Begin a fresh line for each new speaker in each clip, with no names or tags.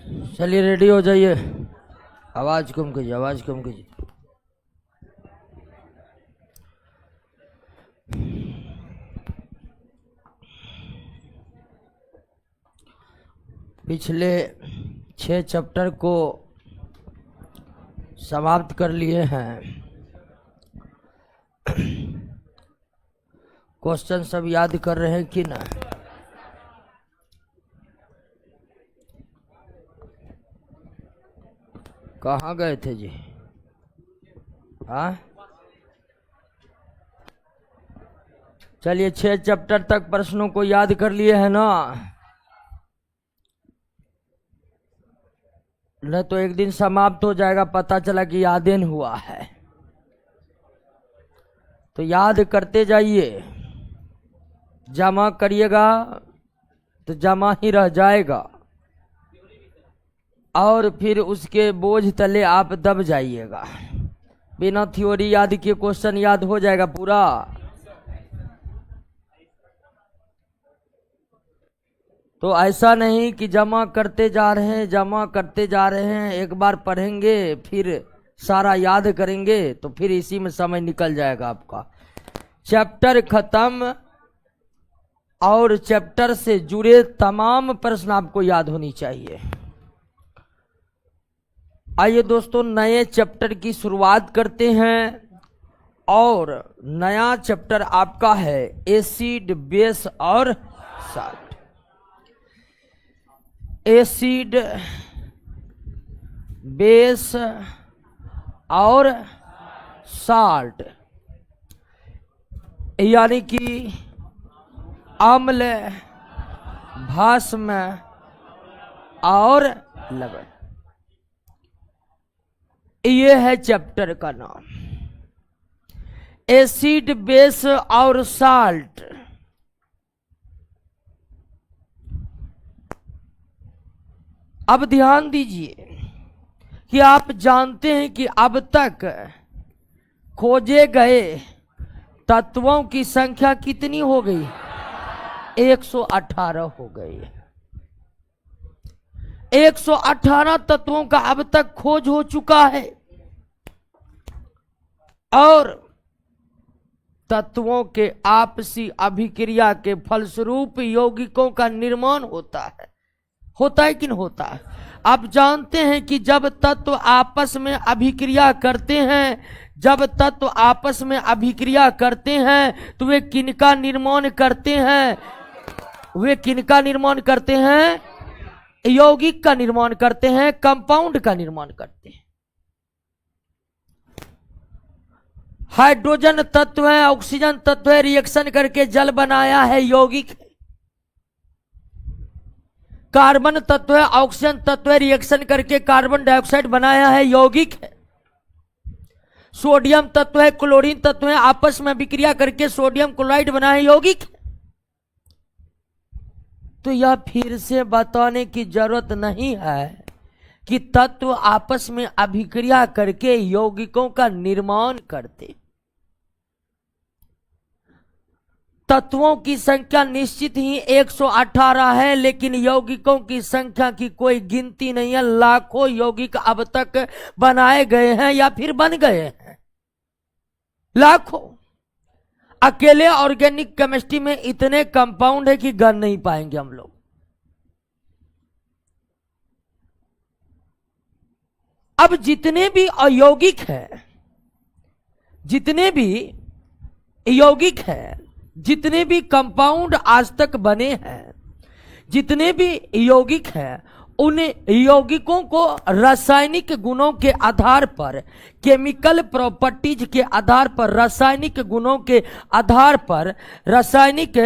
चलिए रेडी हो जाइए। आवाज कम कीजिए, आवाज कम कीजिए। पिछले 6 चैप्टर को समाप्त कर लिए हैं। क्वेश्चन सब याद कर रहे हैं कि ना? कहाँ गए थे जी? हाँ, चलिए 6 चैप्टर तक प्रश्नों को याद कर लिए हैं ना? न तो एक दिन समाप्त हो जाएगा, पता चला कि याद नहीं हुआ है। तो याद करते जाइए, जमा करिएगा तो जमा ही रह जाएगा और फिर उसके बोझ तले आप दब जाइएगा। बिना थ्योरी याद किए क्वेश्चन याद हो जाएगा पूरा? तो ऐसा नहीं कि जमा करते जा रहे हैं, जमा करते जा रहे हैं, एक बार पढ़ेंगे फिर सारा याद करेंगे तो फिर इसी में समय निकल जाएगा आपका। चैप्टर खत्म और चैप्टर से जुड़े तमाम प्रश्न आपको याद होनी चाहिए। आइए दोस्तों, नए चैप्टर की शुरुआत करते हैं और नया चैप्टर आपका है एसिड, बेस और साल्ट। एसिड, बेस और साल्ट यानी कि अम्ल, भस्म और लवण, ये है चैप्टर का नाम। एसिड, बेस और साल्ट। अब ध्यान दीजिए कि आप जानते हैं कि अब तक खोजे गए तत्वों की संख्या कितनी हो गई? 118 हो गई। 118 तत्वों का अब तक खोज हो चुका है और तत्वों के आपसी अभिक्रिया के फलस्वरूप यौगिकों का निर्माण होता है। होता है कि नहीं होता है? आप जानते हैं कि जब तत्व आपस में अभिक्रिया करते हैं, जब तत्व आपस में अभिक्रिया करते हैं तो वे किनका निर्माण करते हैं? वे किनका निर्माण करते हैं? यौगिक का निर्माण करते हैं, कंपाउंड का निर्माण करते हैं। हाइड्रोजन तत्व है, ऑक्सीजन तत्व है, रिएक्शन करके जल बनाया है, यौगिक है। कार्बन तत्व है, ऑक्सीजन तत्व है, रिएक्शन करके कार्बन डाइऑक्साइड बनाया है, यौगिक है। सोडियम तत्व है, क्लोरीन तत्व है, आपस में विक्रिया करके सोडियम क्लोराइड बनाया है, यौगिक है। तो यह फिर से बताने की जरूरत नहीं है कि तत्व आपस में अभिक्रिया करके यौगिकों का निर्माण करते। तत्वों की संख्या निश्चित ही 118 है, लेकिन यौगिकों की संख्या की कोई गिनती नहीं है। लाखों यौगिक अब तक बनाए गए हैं या फिर बन गए हैं, लाखों। अकेले ऑर्गेनिक केमिस्ट्री में इतने कंपाउंड है कि गन नहीं पाएंगे हम लोग। अब जितने भी अयौगिक हैं, जितने भी यौगिक हैं, जितने भी कंपाउंड आज तक बने हैं, जितने भी यौगिक हैं, उन यौगिकों को रासायनिक गुणों के आधार पर, केमिकल प्रॉपर्टीज के आधार पर, रासायनिक गुणों के आधार पर, रासायनिक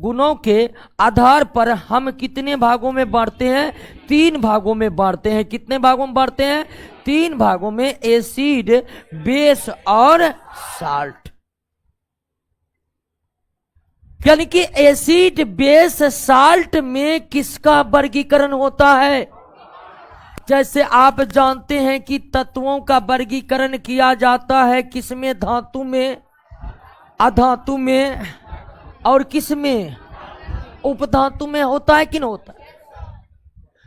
गुणों के आधार पर हम कितने भागों में बांटते हैं? 3 भागों में बांटते हैं। कितने भागों में बांटते हैं? 3 भागों में, एसिड, बेस और साल्ट। यानी कि एसिड, बेस, साल्ट में किसका वर्गीकरण होता है? जैसे आप जानते हैं कि तत्वों का वर्गीकरण किया जाता है किसमें? धातु में, अधातु में और किसमें? उपधातु में होता है कि नहीं होता?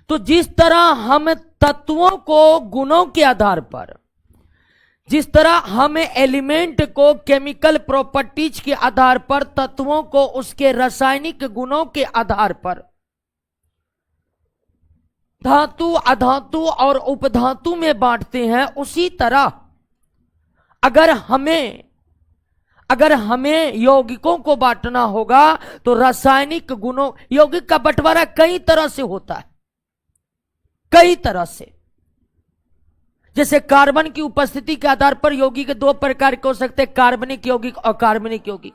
तो जिस तरह हम तत्वों को गुणों के आधार पर, जिस तरह हमें एलिमेंट को केमिकल प्रॉपर्टीज के आधार पर, तत्वों को उसके रासायनिक गुणों के आधार पर, धातु, अधातु और उपधातु में बांटते हैं, उसी तरह अगर हमें यौगिकों को बांटना होगा तो रासायनिक गुणों, यौगिक का बंटवारा कई तरह से होता है, कई तरह से। जैसे कार्बन की उपस्थिति के आधार पर यौगिक दो प्रकार के हो सकते हैं, कार्बनिक यौगिक और कार्बनिक यौगिक।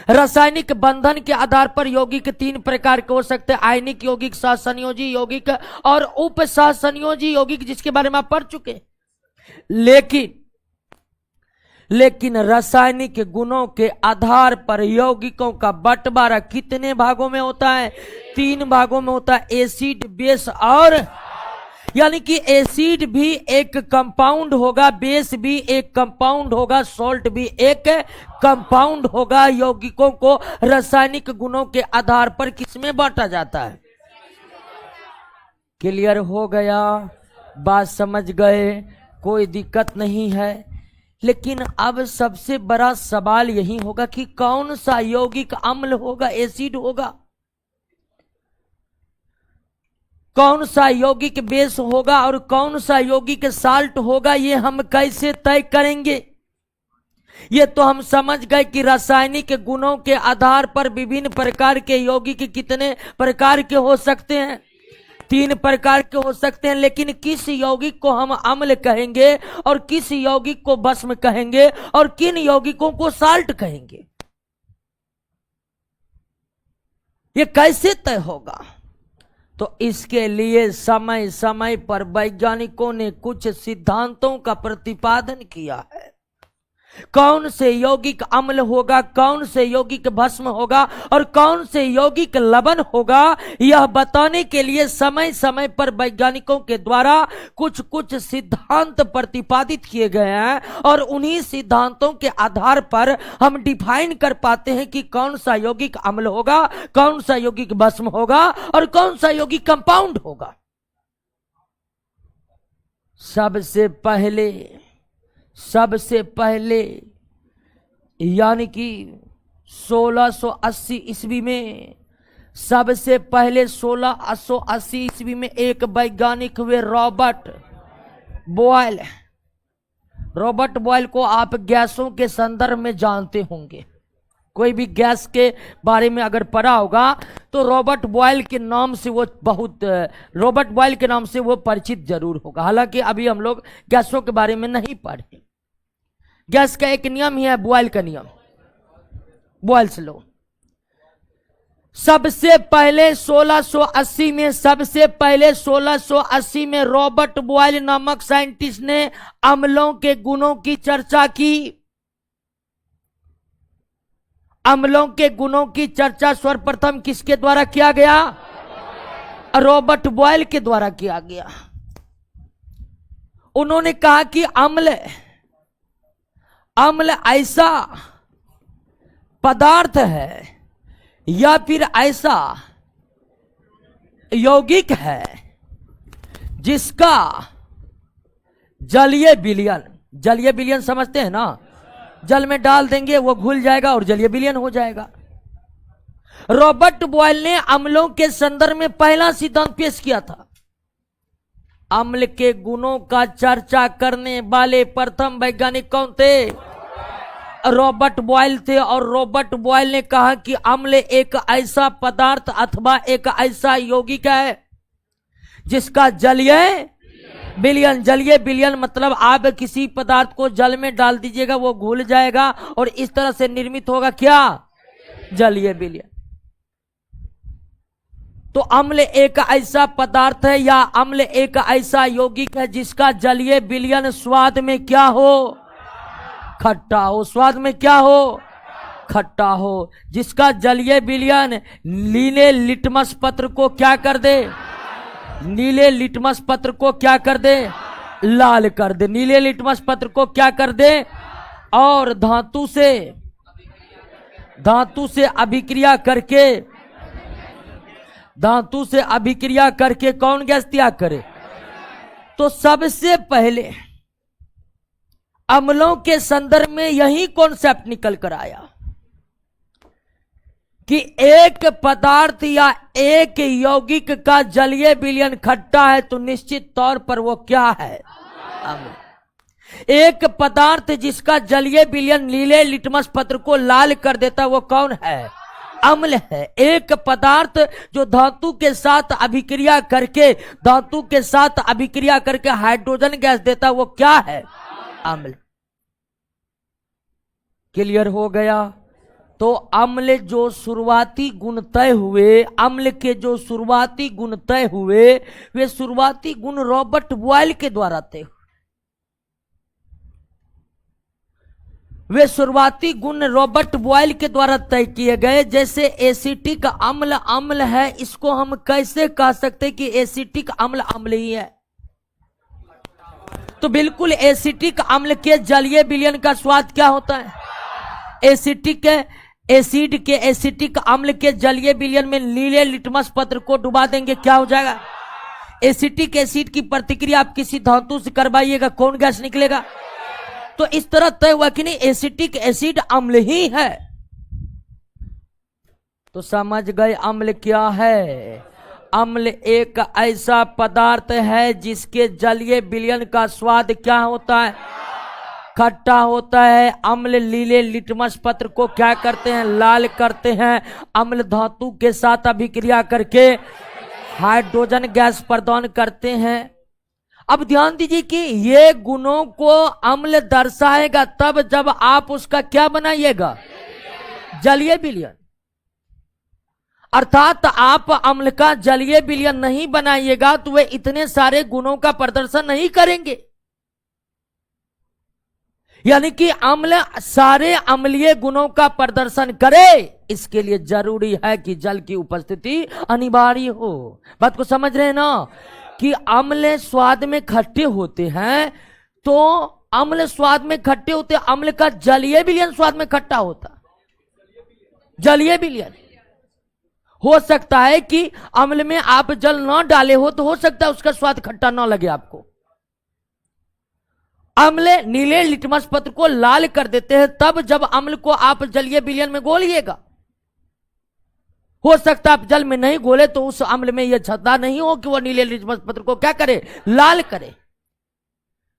रासायनिक बंधन के आधार पर यौगिक तीन प्रकार के हो सकते हैं, आयनिक यौगिक, सहसंयोजी यौगिक और उपसहसंयोजी यौगिक, जिसके बारे में आप पढ़ चुके हैं। लेकिन रासायनिक गुणों के आधार पर यौगिकों का बंटवारा कितने भागों में होता है? तीन भागों में होता है, एसिड, बेस और, यानी कि एसिड भी एक कंपाउंड होगा, बेस भी एक कंपाउंड होगा, सॉल्ट भी एक कंपाउंड होगा। यौगिकों को रासायनिक गुणों के आधार पर किसमें बांटा जाता है? क्लियर हो गया? बात समझ गए? कोई दिक्कत नहीं है। लेकिन अब सबसे बड़ा सवाल यही होगा कि कौन सा यौगिक अम्ल होगा, एसिड होगा, कौन सा यौगिक बेस होगा और कौन सा यौगिक साल्ट होगा, ये हम कैसे तय करेंगे? ये तो हम समझ गए कि रासायनिक गुणों के आधार पर विभिन्न प्रकार के यौगिक कितने प्रकार के हो सकते हैं? तीन प्रकार के हो सकते हैं। लेकिन किस यौगिक को हम अम्ल कहेंगे और किस यौगिक को भस्म कहेंगे और किन यौगिकों को साल्ट कहेंगे, ये कैसे तय होगा? तो इसके लिए समय समय पर वैज्ञानिकों ने कुछ सिद्धांतों का प्रतिपादन किया है। कौन से यौगिक अम्ल होगा, कौन से यौगिक भस्म होगा और कौन से यौगिक लवण होगा, यह बताने के लिए समय समय पर वैज्ञानिकों के द्वारा कुछ सिद्धांत प्रतिपादित किए गए हैं। और उन्हीं सिद्धांतों के आधार पर हम डिफाइन कर पाते हैं कि कौन सा यौगिक अम्ल होगा, कौन सा यौगिक भस्म होगा और कौन सा यौगिक कंपाउंड होगा। सबसे पहले यानी कि 1680 ईस्वी में, सबसे पहले 1680 ईस्वी में एक वैज्ञानिक हुए, रॉबर्ट बॉयल को आप गैसों के संदर्भ में जानते होंगे। कोई भी गैस के बारे में अगर पढ़ा होगा तो रॉबर्ट बॉयल के नाम से वो परिचित जरूर होगा। हालांकि अभी हम लोग गैसों के बारे में नहीं पढ़े। गैस का एक नियम ही है बॉयल का नियम, बॉयल्स लॉ। सबसे पहले 1680 में रॉबर्ट बॉयल नामक साइंटिस्ट ने अम्लों के गुणों की चर्चा की। अम्लों के गुणों की चर्चा सर्वप्रथम किसके द्वारा किया गया? रॉबर्ट बॉयल के द्वारा किया गया। उन्होंने कहा कि अम्ल ऐसा पदार्थ है या फिर ऐसा यौगिक है जिसका जलीय विलयन समझते हैं ना, जल में डाल देंगे वो घुल जाएगा और जलीय विलयन हो जाएगा। रॉबर्ट बॉयल ने अम्लों के संदर्भ में पहला सिद्धांत पेश किया था। अम्ल के गुणों का चर्चा करने वाले प्रथम वैज्ञानिक कौन थे? रॉबर्ट बॉयल थे। और रॉबर्ट बॉयल ने कहा कि अम्ल एक ऐसा पदार्थ अथवा एक ऐसा यौगिक है जिसका जलीय विलयन मतलब आप किसी पदार्थ को जल में डाल दीजिएगा वो घुल जाएगा और इस तरह से निर्मित होगा क्या? जलीय विलयन। तो अम्ल एक ऐसा पदार्थ है या अम्ल एक ऐसा यौगिक है जिसका जलीय विलयन स्वाद में क्या हो? खट्टा हो। स्वाद में क्या हो? खट्टा हो। जिसका जलीय विलयन नीले लिटमस पत्र को क्या कर दे? नीले लिटमस पत्र को क्या कर दे? लाल कर दे। नीले लिटमस पत्र को क्या कर दे? और धातु से अभिक्रिया करके धातु से अभिक्रिया करके कौन गैस त्याग करे? तो सबसे पहले अम्लों के संदर्भ में यही कॉन्सेप्ट निकल कर आया कि एक पदार्थ या एक यौगिक का जलीय विलयन खट्टा है तो निश्चित तौर पर वो क्या है? अम्ल। एक पदार्थ जिसका जलीय विलयन नीले लिटमस पत्र को लाल कर देता वो कौन है? अम्ल है। एक पदार्थ जो धातु के साथ अभिक्रिया करके हाइड्रोजन गैस देता वो क्या है? अम्ल। क्लियर हो गया? तो अम्ल जो शुरुआती गुण तय हुए, अम्ल के जो शुरुआती गुण तय हुए वे शुरुआती गुण रॉबर्ट बॉयल के द्वारा तय हुए। वे शुरुआती गुण रॉबर्ट बॉयल के द्वारा तय किए गए। जैसे एसिटिक अम्ल अम्ल है, इसको हम कैसे कह सकते कि एसिटिक अम्ल अम्ल ही है? तो बिल्कुल एसिटिक अम्ल के जलीय विलयन का स्वाद क्या होता है? एसिटिक अम्ल के जलीय विलयन में नीले लिटमस पत्र को डुबा देंगे, क्या हो जाएगा? एसिटिक एसिड की प्रतिक्रिया आप किसी धातु से करवाइएगा, कौन गैस निकलेगा? तो इस तरह तय हुआ कि नहीं एसिटिक एसिड अम्ल ही है। तो समझ गए अम्ल क्या है? अम्ल एक ऐसा पदार्थ है जिसके जलीय विलयन का स्वाद क्या होता है? खट्टा होता है। अम्ल नीले लिटमस पत्र को क्या करते हैं? लाल करते हैं। अम्ल धातु के साथ अभिक्रिया करके हाइड्रोजन गैस प्रदान करते हैं। अब ध्यान दीजिए कि ये गुणों को अम्ल दर्शाएगा तब जब आप उसका क्या बनाइएगा? जलीय विलयन। अर्थात आप अम्ल का जलीय विलयन नहीं बनाइएगा तो वे इतने सारे गुणों का प्रदर्शन नहीं करेंगे। यानी कि अम्ल सारे अम्लीय गुणों का प्रदर्शन करे, इसके लिए जरूरी है कि जल की उपस्थिति अनिवार्य हो। बात को समझ रहे हैं ना कि अम्ल स्वाद में खट्टे होते हैं, तो अम्ल स्वाद में खट्टे होते, अम्ल का जलीय विलयन स्वाद में खट्टा होता। जलीय विलयन हो सकता है कि अम्ल में आप जल ना डाले हो तो हो सकता है उसका स्वाद खट्टा ना लगे आपको। अम्ल नीले लिटमस पत्र को लाल कर देते हैं तब जब अम्ल को आप जलीय विलयन में घोलिएगा। हो सकता है आप जल में नहीं घोले तो उस अम्ल में यह क्षमता नहीं हो कि वह नीले लिटमस पत्र को क्या करे? लाल करे।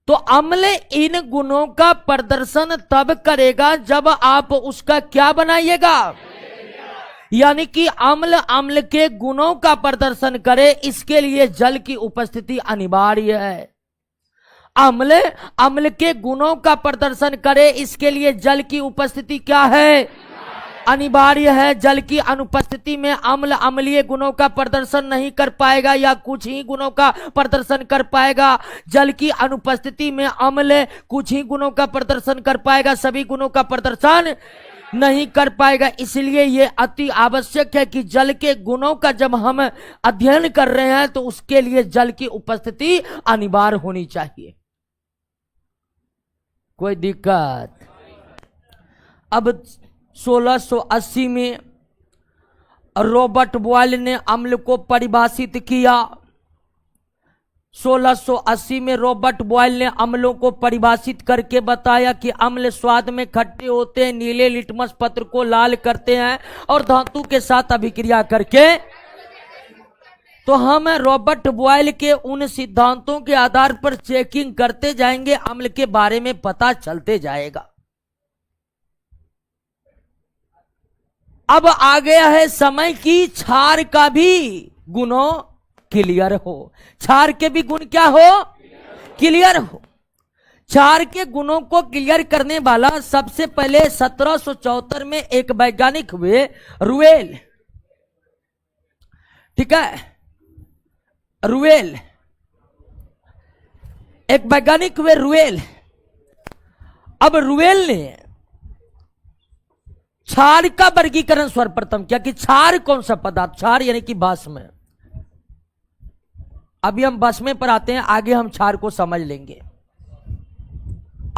तो अम्ल इन गुणों का प्रदर्शन तब करेगा जब आप उसका क्या बनाइएगा? यानी कि अम्ल के गुणों का प्रदर्शन करे, इसके लिए जल की उपस्थिति अनिवार्य है। अम्ल के गुणों का प्रदर्शन करे, इसके लिए जल की उपस्थिति क्या है? अनिवार्य है। जल की अनुपस्थिति में अम्ल अम्लीय गुणों का प्रदर्शन नहीं कर पाएगा या कुछ ही गुणों का प्रदर्शन कर पाएगा। जल की अनुपस्थिति में अम्ल कुछ ही गुणों का प्रदर्शन कर पाएगा, सभी गुणों का प्रदर्शन नहीं कर पाएगा। इसलिए यह अति आवश्यक है कि जल के गुणों का जब हम अध्ययन कर रहे हैं तो उसके लिए जल की उपस्थिति अनिवार्य होनी चाहिए। कोई दिक्कत? अब 1680 में रॉबर्ट बॉयल ने अम्ल को परिभाषित किया। 1680 में रॉबर्ट बॉयल ने अम्लों को परिभाषित करके बताया कि अम्ल स्वाद में खट्टे होते हैं, नीले लिटमस पत्र को लाल करते हैं और धातु के साथ अभिक्रिया करके। तो हम रॉबर्ट बॉयल के उन सिद्धांतों के आधार पर चेकिंग करते जाएंगे, अम्ल के बारे में पता चलते जाएगा। अब आ गया है समय की क्षार का भी गुणों क्लियर हो। क्षार के भी गुण क्या हो? क्लियर हो। क्षार के गुणों को क्लियर करने वाला सबसे पहले 1774 में एक वैज्ञानिक हुए, रुएल। ठीक है, रुएल एक वैज्ञानिक हुए, रुएल। अब रुएल ने क्षार का वर्गीकरण सर्वप्रथम किया कि क्षार कौन सा पदार्थ? क्षार यानी कि भस्म। अभी हम भस्म पर आते हैं, आगे हम क्षार को समझ लेंगे।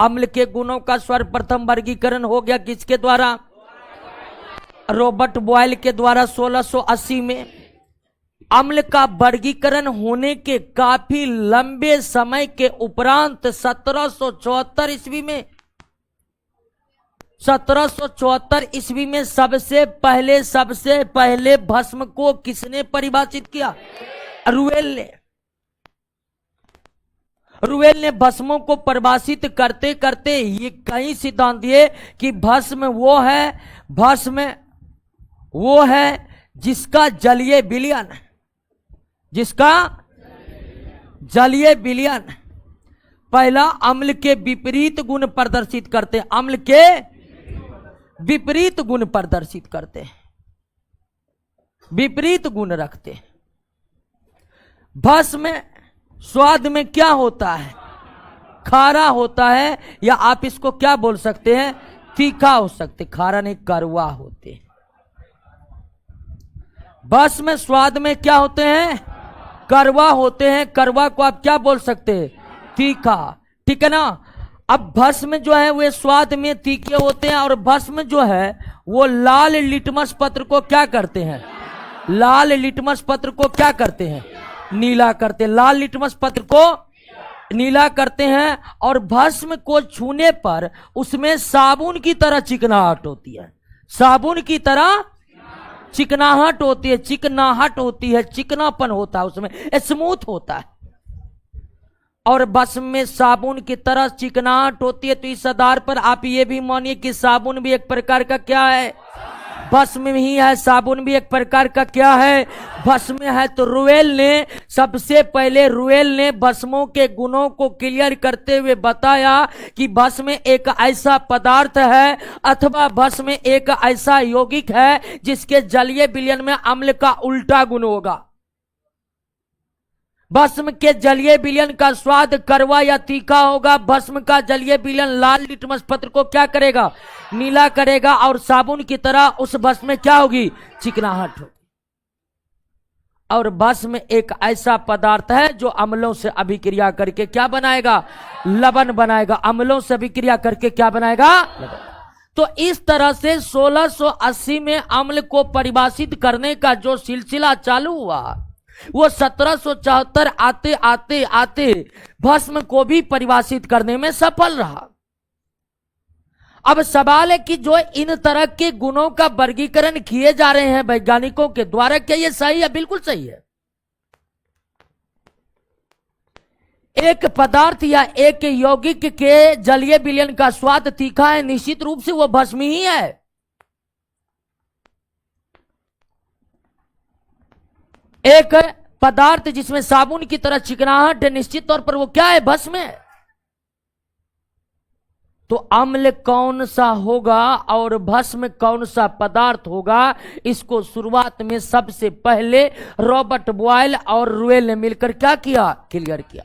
अम्ल के गुणों का सर्वप्रथम वर्गीकरण हो गया किसके द्वारा? रॉबर्ट बॉयल के द्वारा 1680 में। अम्ल का वर्गीकरण होने के काफी लंबे समय के उपरांत 1774 ईस्वी में 1774 ईस्वी में सबसे पहले भस्म को किसने परिभाषित किया? रुवेल ने भस्मों को परिभाषित करते करते ये कई सिद्धांत दिए कि भस्म वो है जिसका जलीय विलयन पहला अम्ल के विपरीत गुण प्रदर्शित करते, अम्ल के विपरीत गुण प्रदर्शित करते, विपरीत गुण रखते। भस्म स्वाद में क्या होता है? खारा होता है, या आप इसको क्या बोल सकते हैं? तीखा हो सकते, खारा नहीं कड़वा होते। भस्म स्वाद में क्या होते हैं? कड़वा होते हैं। कड़वा को आप क्या बोल सकते हैं? तीखा, ठीक है ना। अब भस्म जो है वे स्वाद में तीखे होते हैं, और भस्म जो है वो लाल लिटमस पत्र को क्या करते हैं? लाल लिटमस पत्र को क्या करते हैं? नीला करते हैं। लाल लिटमस पत्र को नीला करते हैं, और भस्म को छूने पर उसमें साबुन की तरह चिकनाहट होती है, साबुन की तरह चिकनाहट होती है, चिकनापन होता है, उसमें स्मूथ होता है, और भस्म में साबुन की तरह चिकनाहट होती है। तो इस आधार पर आप ये भी मानिए कि साबुन भी एक प्रकार का क्या है? भस्म ही है। साबुन भी एक प्रकार का क्या है? भस्म है। तो सबसे पहले रुवेल ने भस्मों के गुणों को क्लियर करते हुए बताया कि भस्म एक ऐसा पदार्थ है अथवा भस्म एक ऐसा यौगिक है जिसके जलीय विलयन में अम्ल का उल्टा गुण होगा। भस्म के जलीय विलयन का स्वाद कड़वा या तीखा होगा। भस्म का जलीय विलयन लाल लिटमस पत्र को क्या करेगा? नीला करेगा, और साबुन की तरह उस भस्म में क्या होगी? चिकनाहट होगी। और भस्म एक ऐसा पदार्थ है जो अम्लों से अभिक्रिया करके क्या बनाएगा? लवण बनाएगा। अम्लों से अभिक्रिया करके क्या बनाएगा? तो इस तरह से 1680 में अम्ल को परिभाषित करने का जो सिलसिला चालू हुआ, वो 1774 आते भस्म को भी परिभाषित करने में सफल रहा। अब सवाल है कि जो इन तरह के गुणों का वर्गीकरण किए जा रहे हैं वैज्ञानिकों के द्वारा, क्या ये सही है? बिल्कुल सही है। एक पदार्थ या एक यौगिक के जलीय विलयन का स्वाद तीखा है, निश्चित रूप से वो भस्म ही है। एक पदार्थ जिसमें साबुन की तरह चिकनाहट है, निश्चित तौर पर वो क्या है? भस्म है। तो अम्ल कौन सा होगा और भस्म कौन सा पदार्थ होगा, इसको शुरुआत में सबसे पहले रॉबर्ट बॉयल और रुवेल ने मिलकर क्या किया? क्लियर किया।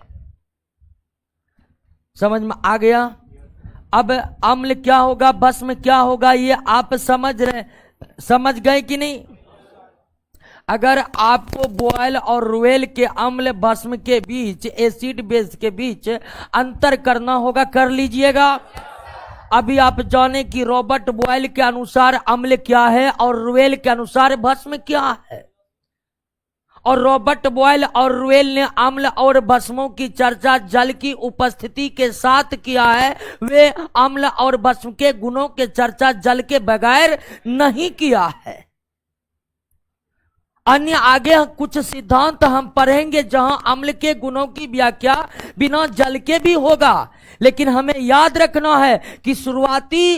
समझ में आ गया? अब अम्ल क्या होगा, भस्म क्या होगा, ये आप समझ गए कि नहीं? अगर आपको बॉयल और रुवेल के अम्ल भस्म के बीच, एसिड बेस के बीच अंतर करना होगा, कर लीजिएगा। अभी आप जाने कि रॉबर्ट बॉयल के अनुसार अम्ल क्या है और रुवेल के अनुसार भस्म क्या है। और रॉबर्ट बॉयल और रुवेल ने अम्ल और भस्मों की चर्चा जल की उपस्थिति के साथ किया है। वे अम्ल और भस्म के गुणों के चर्चा जल के बगैर नहीं किया है। अन्य आगे कुछ सिद्धांत हम पढ़ेंगे जहां अम्ल के गुणों की व्याख्या बिना जल के भी होगा। लेकिन हमें याद रखना है कि शुरुआती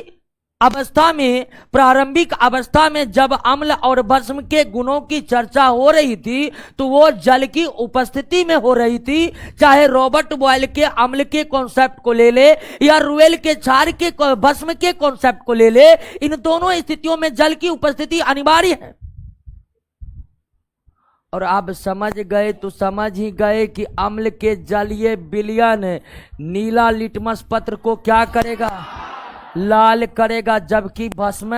अवस्था में, प्रारंभिक अवस्था में जब अम्ल और भस्म के गुणों की चर्चा हो रही थी तो वो जल की उपस्थिति में हो रही थी। चाहे रॉबर्ट बॉयल के अम्ल के कॉन्सेप्ट को ले ले या रुवेल के क्षार के भस्म के कॉन्सेप्ट को ले ले, इन दोनों स्थितियों में जल की उपस्थिति अनिवार्य है। और आप समझ गए तो समझ ही गए कि अम्ल के जलीय विलयन नीला लिटमस पत्र को क्या करेगा? लाल करेगा, जबकि भस्म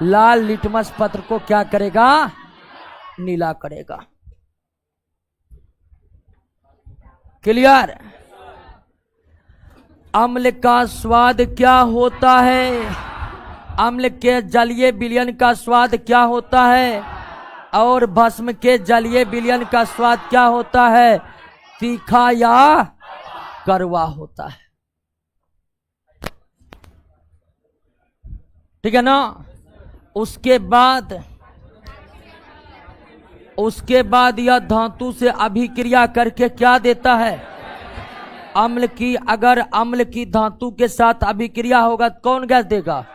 लाल लिटमस पत्र को क्या करेगा? नीला करेगा। क्लियर? अम्ल का स्वाद क्या होता है? अम्ल के जलीय विलयन का स्वाद क्या होता है? और भस्म के जलीय विलयन का स्वाद क्या होता है? तीखा या कड़वा होता है। ठीक है ना। उसके बाद यह धातु से अभिक्रिया करके क्या देता है? अम्ल की। अगर अम्ल की धातु के साथ अभिक्रिया होगा तो कौन गैस देगा?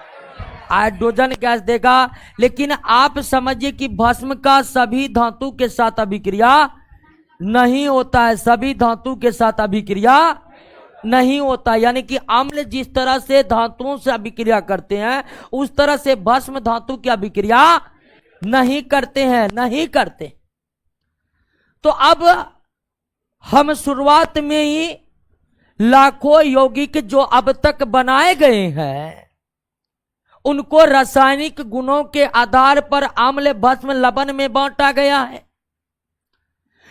हाइड्रोजन गैस देगा। लेकिन आप समझिए कि भस्म का सभी धातु के साथ अभिक्रिया नहीं होता है। सभी धातु के साथ अभिक्रिया नहीं होता, यानी कि अम्ल जिस तरह से धातुओं से अभिक्रिया करते हैं उस तरह से भस्म धातु की अभिक्रिया नहीं करते हैं, नहीं करते। तो अब हम शुरुआत में ही लाखों यौगिक जो अब तक बनाए गए हैं उनको रासायनिक गुणों के आधार पर अम्ल, भस्म, लवण में बांटा गया है।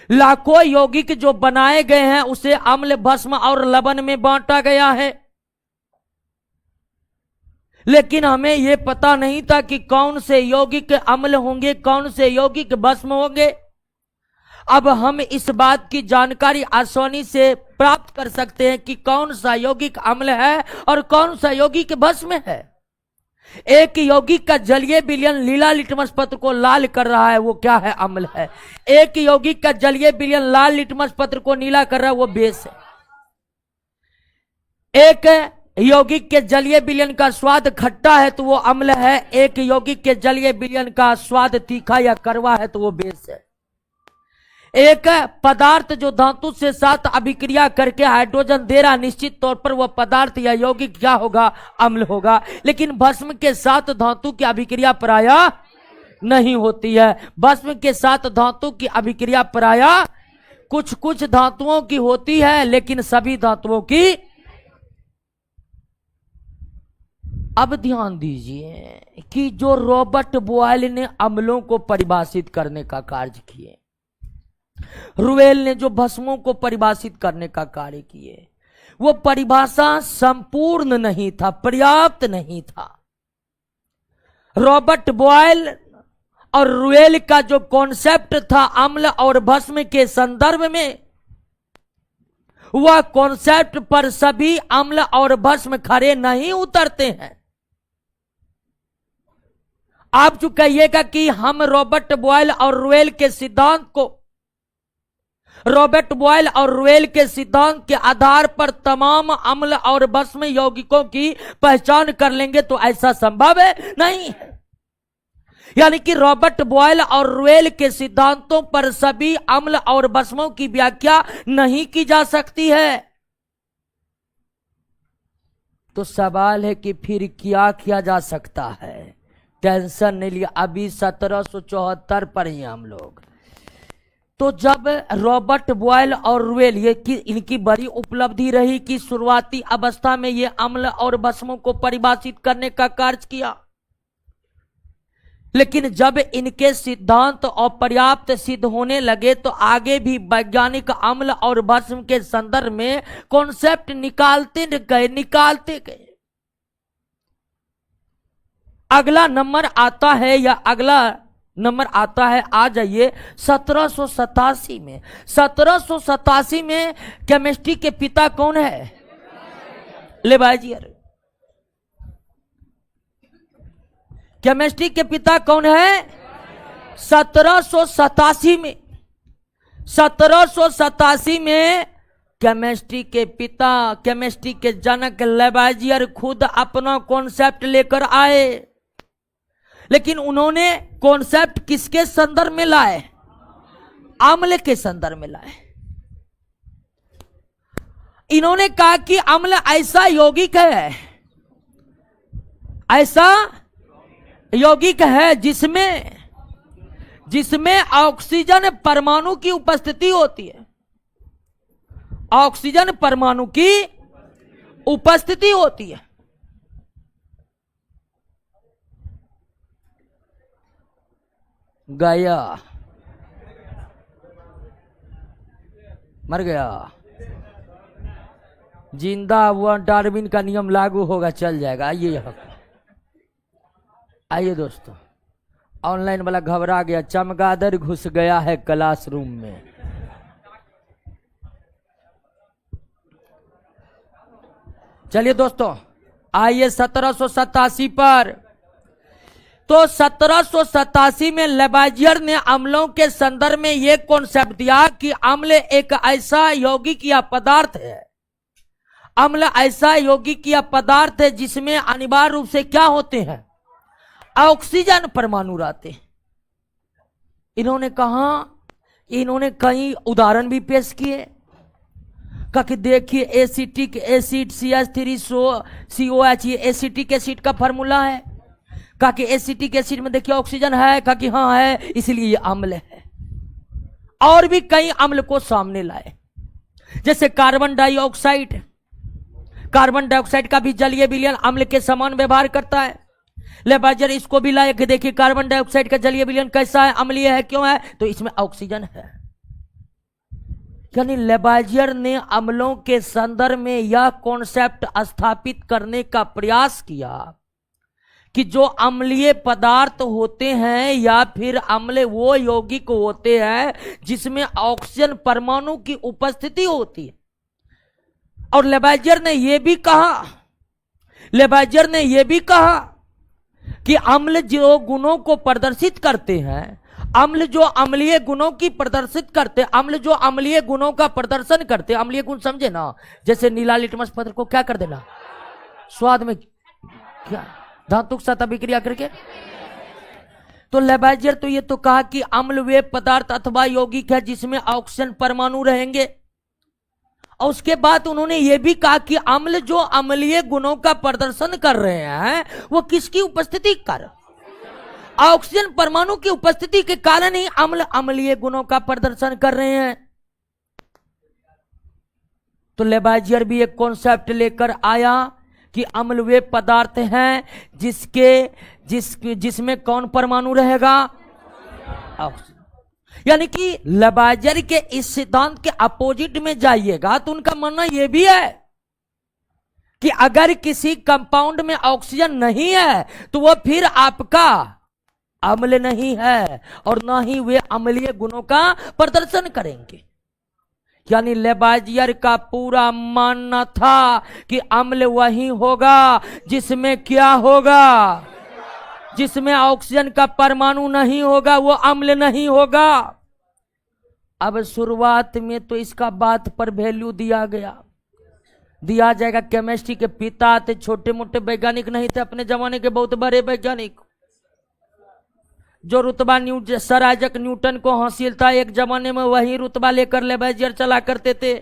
लाखों यौगिक जो बनाए गए हैं उसे अम्ल, भस्म और लवण में बांटा गया है। लेकिन हमें यह पता नहीं था कि कौन से यौगिक अम्ल होंगे, कौन से यौगिक भस्म होंगे। अब हम इस बात की जानकारी आसानी से प्राप्त कर सकते हैं कि कौन सा यौगिक अम्ल है और कौन सा यौगिक भस्म है। एक यौगिक का जलीय विलयन लीला लिटमस पत्र को लाल कर रहा है, वो क्या है? अम्ल है। एक यौगिक का जलीय विलयन लाल लिटमस पत्र को नीला कर रहा है, वो बेस है। एक यौगिक के जलीय विलयन का स्वाद खट्टा है तो वो अम्ल है। एक यौगिक के जलीय विलयन का स्वाद तीखा या कड़वा है तो वो बेस है। एक पदार्थ जो धातु से साथ अभिक्रिया करके हाइड्रोजन दे रहा, निश्चित तौर पर वह पदार्थ या यौगिक क्या होगा? अम्ल होगा। लेकिन भस्म के साथ धातु की अभिक्रिया प्रायः नहीं होती है। भस्म के साथ धातु की अभिक्रिया प्रायः कुछ कुछ धातुओं की होती है, लेकिन सभी धातुओं की। अब ध्यान दीजिए कि जो रॉबर्ट बॉयल ने अम्लों को परिभाषित करने का कार्य किए, रुवेल ने जो भस्मों को परिभाषित करने का कार्य किए, वो परिभाषा संपूर्ण नहीं था, पर्याप्त नहीं था। रॉबर्ट बॉयल और रुवेल का जो कॉन्सेप्ट था अम्ल और भस्म के संदर्भ में, वह कॉन्सेप्ट पर सभी अम्ल और भस्म खरे नहीं उतरते हैं। आप जो कहिएगा कि हम रॉबर्ट बॉयल और रुवेल के सिद्धांत को, रॉबर्ट बॉयल और रुवेल के सिद्धांत के आधार पर तमाम अम्ल और भस्म यौगिकों की पहचान कर लेंगे, तो ऐसा संभव है नहीं है। यानी कि रॉबर्ट बॉयल और रुवेल के सिद्धांतों पर सभी अम्ल और भस्मों की व्याख्या नहीं की जा सकती है। तो सवाल है कि फिर क्या किया जा सकता है? टेंशन नहीं लिया, अभी 1774 पर ही हम लोग। तो जब रॉबर्ट बॉयल और रुवेल, ये इनकी बड़ी उपलब्धि रही कि शुरुआती अवस्था में ये अम्ल और भस्मों को परिभाषित करने का कार्य किया। लेकिन जब इनके सिद्धांत अपर्याप्त सिद्ध होने लगे तो आगे भी वैज्ञानिक अम्ल और भस्म के संदर्भ में कॉन्सेप्ट निकालते गए। अगला नंबर आता है, या अगला नंबर आता है, आ जाइए 1787 में। 1787 में केमिस्ट्री के पिता कौन है? लेवाइजियर। केमिस्ट्री के पिता कौन है? 1787 में। 1787 में केमिस्ट्री के पिता, केमिस्ट्री के जनक लेवाइजियर खुद अपना कॉन्सेप्ट लेकर आए। लेकिन उन्होंने कॉन्सेप्ट किसके संदर्भ में लाए? अम्ल के संदर्भ में लाए। इन्होंने कहा कि अम्ल ऐसा यौगिक है, ऐसा यौगिक है जिसमें ऑक्सीजन परमाणु की उपस्थिति होती है। ऑक्सीजन परमाणु की उपस्थिति होती है। गया, मर गया, जिंदा हुआ, डार्विन का नियम लागू होगा, चल जाएगा। आइए यहां, आइए दोस्तों, ऑनलाइन वाला घबरा गया, चमगादड़ घुस गया है क्लासरूम में। चलिए दोस्तों, आइए 1787 पर। तो 1787 में लेबाजियर ने अम्लों के संदर्भ में यह कॉन्सेप्ट दिया कि अम्ल एक ऐसा यौगिक या पदार्थ है, अम्ल ऐसा यौगिक या पदार्थ है जिसमें अनिवार्य रूप से क्या होते हैं, ऑक्सीजन परमाणु रहते हैं। इन्होंने कहा, इन्होंने कई उदाहरण भी पेश किए कि देखिए एसिटिक एसिड CH3COH, ये एसिटिक एसिड का फार्मूला है। कहा कि एसिटिक एसिड में देखिए ऑक्सीजन है, कहा कि हाँ है, इसलिए ये अम्ल है। और भी कई अम्ल को सामने लाए, जैसे कार्बन डाइऑक्साइड। कार्बन डाइऑक्साइड का भी जलीय विलयन अम्ल के समान व्यवहार करता है। लेबाजियर इसको भी लाए कि देखिए कार्बन डाइऑक्साइड का जलीय विलयन कैसा है, अम्लीय है, क्यों है, तो इसमें ऑक्सीजन है। यानी लेबाजियर ने अम्लों के संदर्भ में यह कॉन्सेप्ट स्थापित करने का प्रयास किया कि जो अम्लीय पदार्थ होते हैं या फिर अम्ल वो यौगिक होते हैं जिसमें ऑक्सीजन परमाणु की उपस्थिति होती है। और लेबाजियर ने यह भी कहा, लेबाजियर ने यह भी कहा कि अम्ल जो गुणों को प्रदर्शित करते हैं, अम्ल जो अम्लीय गुणों की प्रदर्शित करते, अम्ल जो अम्लीय गुणों का प्रदर्शन करते, अम्लीय गुण समझे ना, जैसे नीला लिटमस पत्र को क्या कर देना, स्वाद में क्या धातुक सतह विक्रिया करके। तो लेबाजियर तो ये तो कहा कि अम्ल वे पदार्थ अथवा यौगिक है जिसमें ऑक्सीजन परमाणु रहेंगे। और उसके बाद उन्होंने ये भी कहा कि अम्ल जो अम्लीय गुणों का प्रदर्शन कर रहे हैं वो किसकी उपस्थिति कारण, ऑक्सीजन परमाणु की उपस्थिति के कारण ही अम्ल अम्लीय गुणों का प्रदर्शन कर रहे हैं। तो लेबाजियर भी एक कॉन्सेप्ट लेकर आया कि अम्ल वे पदार्थ हैं जिसमें कौन परमाणु रहेगा, ऑक्सीजन। यानी कि लेबाजियर के इस सिद्धांत के अपोजिट में जाइएगा तो उनका मानना यह भी है कि अगर किसी कंपाउंड में ऑक्सीजन नहीं है तो वह फिर आपका अम्ल नहीं है और ना ही वे अम्लीय गुणों का प्रदर्शन करेंगे। यानी लेबाजियर का पूरा मानना था कि अम्ल वही होगा जिसमें क्या होगा, जिसमें ऑक्सीजन का परमाणु नहीं होगा, वो अम्ल नहीं होगा। अब शुरुआत में तो इसका बात पर वैल्यू दिया जाएगा। केमिस्ट्री के पिता थे, छोटे मोटे वैज्ञानिक नहीं थे, अपने जमाने के बहुत बड़े वैज्ञानिक। जो रुतबा सर आइजक न्यूटन को हासिल था एक जमाने में, वही रुतबा लेकर लेबाजियर चला करते थे।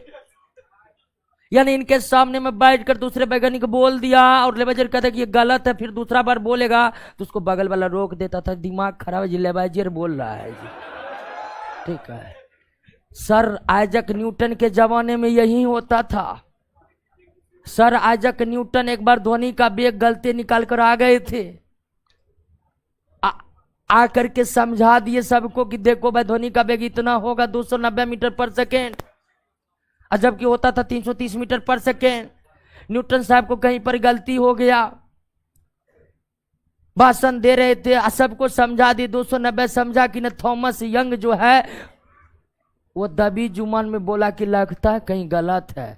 यानी इनके सामने में बैठकर दूसरे वैज्ञानिक बोल दिया और लेबाजियर कहता कि ये गलत है, फिर दूसरा बार बोलेगा तो उसको बगल वाला रोक देता था, दिमाग खराब है जी, लेबाजियर बोल रहा है जी, ठीक है। सर आइजक न्यूटन के जमाने में यही होता था। सर आइजक न्यूटन एक बार ध्वनि का वेग गलती निकाल कर आ गए थे, आकर के समझा दिए सबको कि देखो भाई ध्वनि का वेग इतना होगा 290 मीटर पर सेकेंड, जबकि होता था 330 मीटर पर सेकेंड। न्यूटन साहब को कहीं पर गलती हो गया, भाषण दे रहे थे, सबको समझा दी 290 समझा कि न। थॉमस यंग जो है वो दबी जुबान में बोला कि लगता है कहीं गलत है।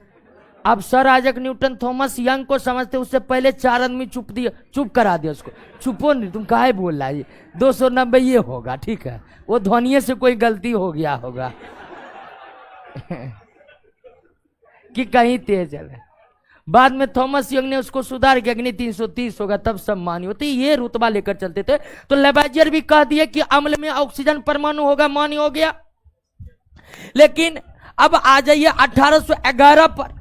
अब sir Isaac Newton Thomas young को समझते, उससे पहले 4 आदमी चुप करा दिया उसको, चुपो नहीं तुम काहे बोल रहा है, 290 ये होगा, ठीक है, वो ध्वनिये से कोई गलती हो गया होगा कि कहीं तेज है। बाद में थॉमस यंग ने उसको सुधार के अग्नि 330 होगा, तब सब मान्य होते, ये रुतबा लेकर चलते थे। तो लेबाजियर भी कह दिए कि अम्ल में ऑक्सीजन परमाणु होगा, मान्य हो गया। लेकिन अब आ जाइए 1811 पर।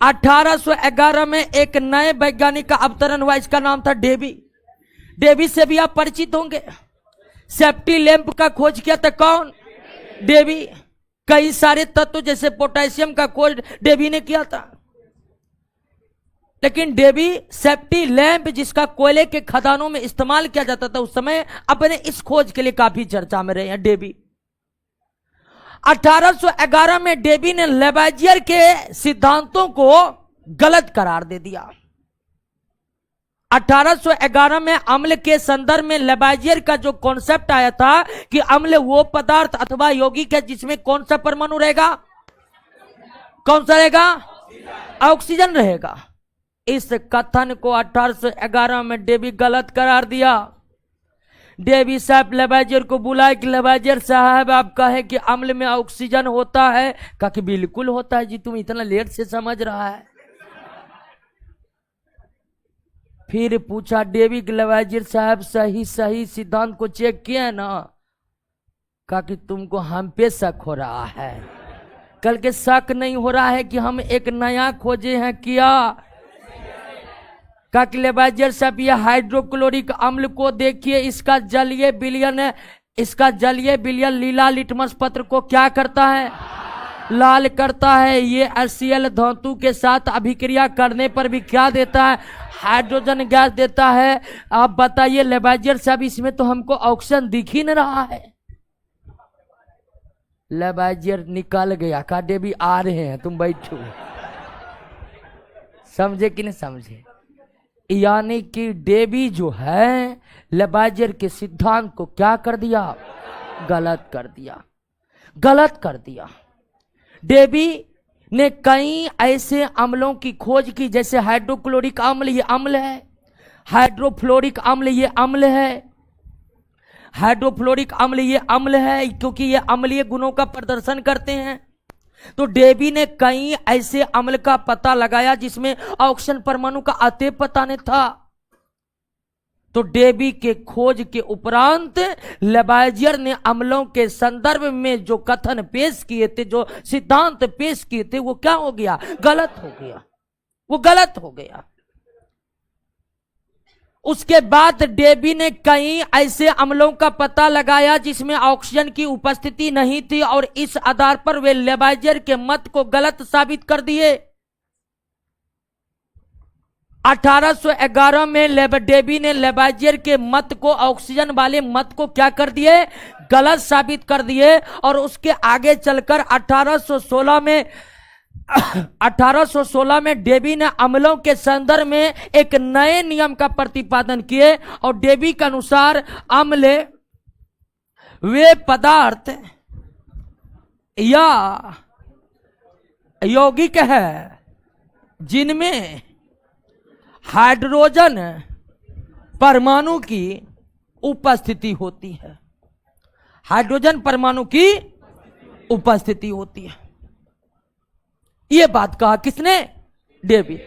1811 में एक नए वैज्ञानिक का अवतरण हुआ, इसका नाम था डेवी। डेवी से भी आप परिचित होंगे। सेफ्टी लैंप का खोज किया था कौन? डेवी। कई सारे तत्व जैसे पोटेशियम का खोज डेवी ने किया था। लेकिन डेवी सेफ्टी लैंप जिसका कोयले के खदानों में इस्तेमाल किया जाता था उस समय, अपने इस खोज के लिए काफी चर्चा में रहे हैं डेवी। 1811 में डेवी ने लेबाजियर के सिद्धांतों को गलत करार दे दिया। 1811 में अम्ल के संदर्भ में लेबाइजियर का जो कॉन्सेप्ट आया था कि अम्ल वो पदार्थ अथवा यौगिक है जिसमें कौन सा परमाणु रहेगा, कौन सा रहेगा, ऑक्सीजन रहेगा। इस कथन को 1811 में डेवी गलत करार दिया। डेवी साहब लेबाइजियर को बुलाए कि लेबाइजियर साहब आप कहे कि अम्ल में ऑक्सीजन होता है, कहा कि बिल्कुल होता है जी, तुम इतना लेट से समझ रहा है। फिर पूछा डेवी लेबाइजियर साहब सही सही सिद्धांत को चेक किया ना, कहा कि तुमको हम पे शक हो रहा है। कल के शक नहीं हो रहा है कि हम एक नया खोजे हैं, किया कहा कि लेबाइजियर साहब ये हाइड्रोक्लोरिक अम्ल को देखिए, इसका जलीय विलयन है, इसका जलीय विलयन लीला लिटमस पत्र को क्या करता है, लाल करता है। ये HCl धातु के साथ अभिक्रिया करने पर भी क्या देता है, हाइड्रोजन गैस देता है। आप बताइए लेबाइजियर साहब इसमें तो हमको ऑक्सीजन दिख ही नहीं रहा है। लेबाइजियर निकल गया, कहा डेवी आ रहे हैं, तुम बैठो। समझे कि नहीं समझे? यानी कि डेवी जो है लेबाइजियर के सिद्धांत को क्या कर दिया, गलत कर दिया, गलत कर दिया। डेवी ने कई ऐसे अम्लों की खोज की, जैसे हाइड्रोक्लोरिक अम्ल ये अम्ल है, हाइड्रोफ्लोरिक अम्ल ये अम्ल है, हाइड्रोफ्लोरिक अम्ल ये अम्ल है, क्योंकि ये अम्लीय गुणों का प्रदर्शन करते हैं। तो डेवी ने कई ऐसे अम्ल का पता लगाया जिसमें ऑक्सीजन परमाणु का अतः पता नहीं था। तो डेवी के खोज के उपरांत लेबाइजियर ने अम्लों के संदर्भ में जो कथन पेश किए थे, जो सिद्धांत पेश किए थे, वो क्या हो गया, गलत हो गया, वो गलत हो गया। उसके बाद डेवी ने कई ऐसे अम्लों का पता लगाया जिसमें ऑक्सीजन की उपस्थिति नहीं थी, और इस आधार पर वे लेबाइजियर के मत को गलत साबित कर दिए। 1811 में डेवी ने लेबाइजियर के मत को, ऑक्सीजन वाले मत को क्या कर दिए, गलत साबित कर दिए। और उसके आगे चलकर 1816 में डेवी ने अम्लों के संदर्भ में एक नए नियम का प्रतिपादन किए, और डेवी के अनुसार अम्ल वे पदार्थ या यौगिक है जिनमें हाइड्रोजन परमाणु की उपस्थिति होती है, हाइड्रोजन परमाणु की उपस्थिति होती है। यह बात कहा किसने, डेवी।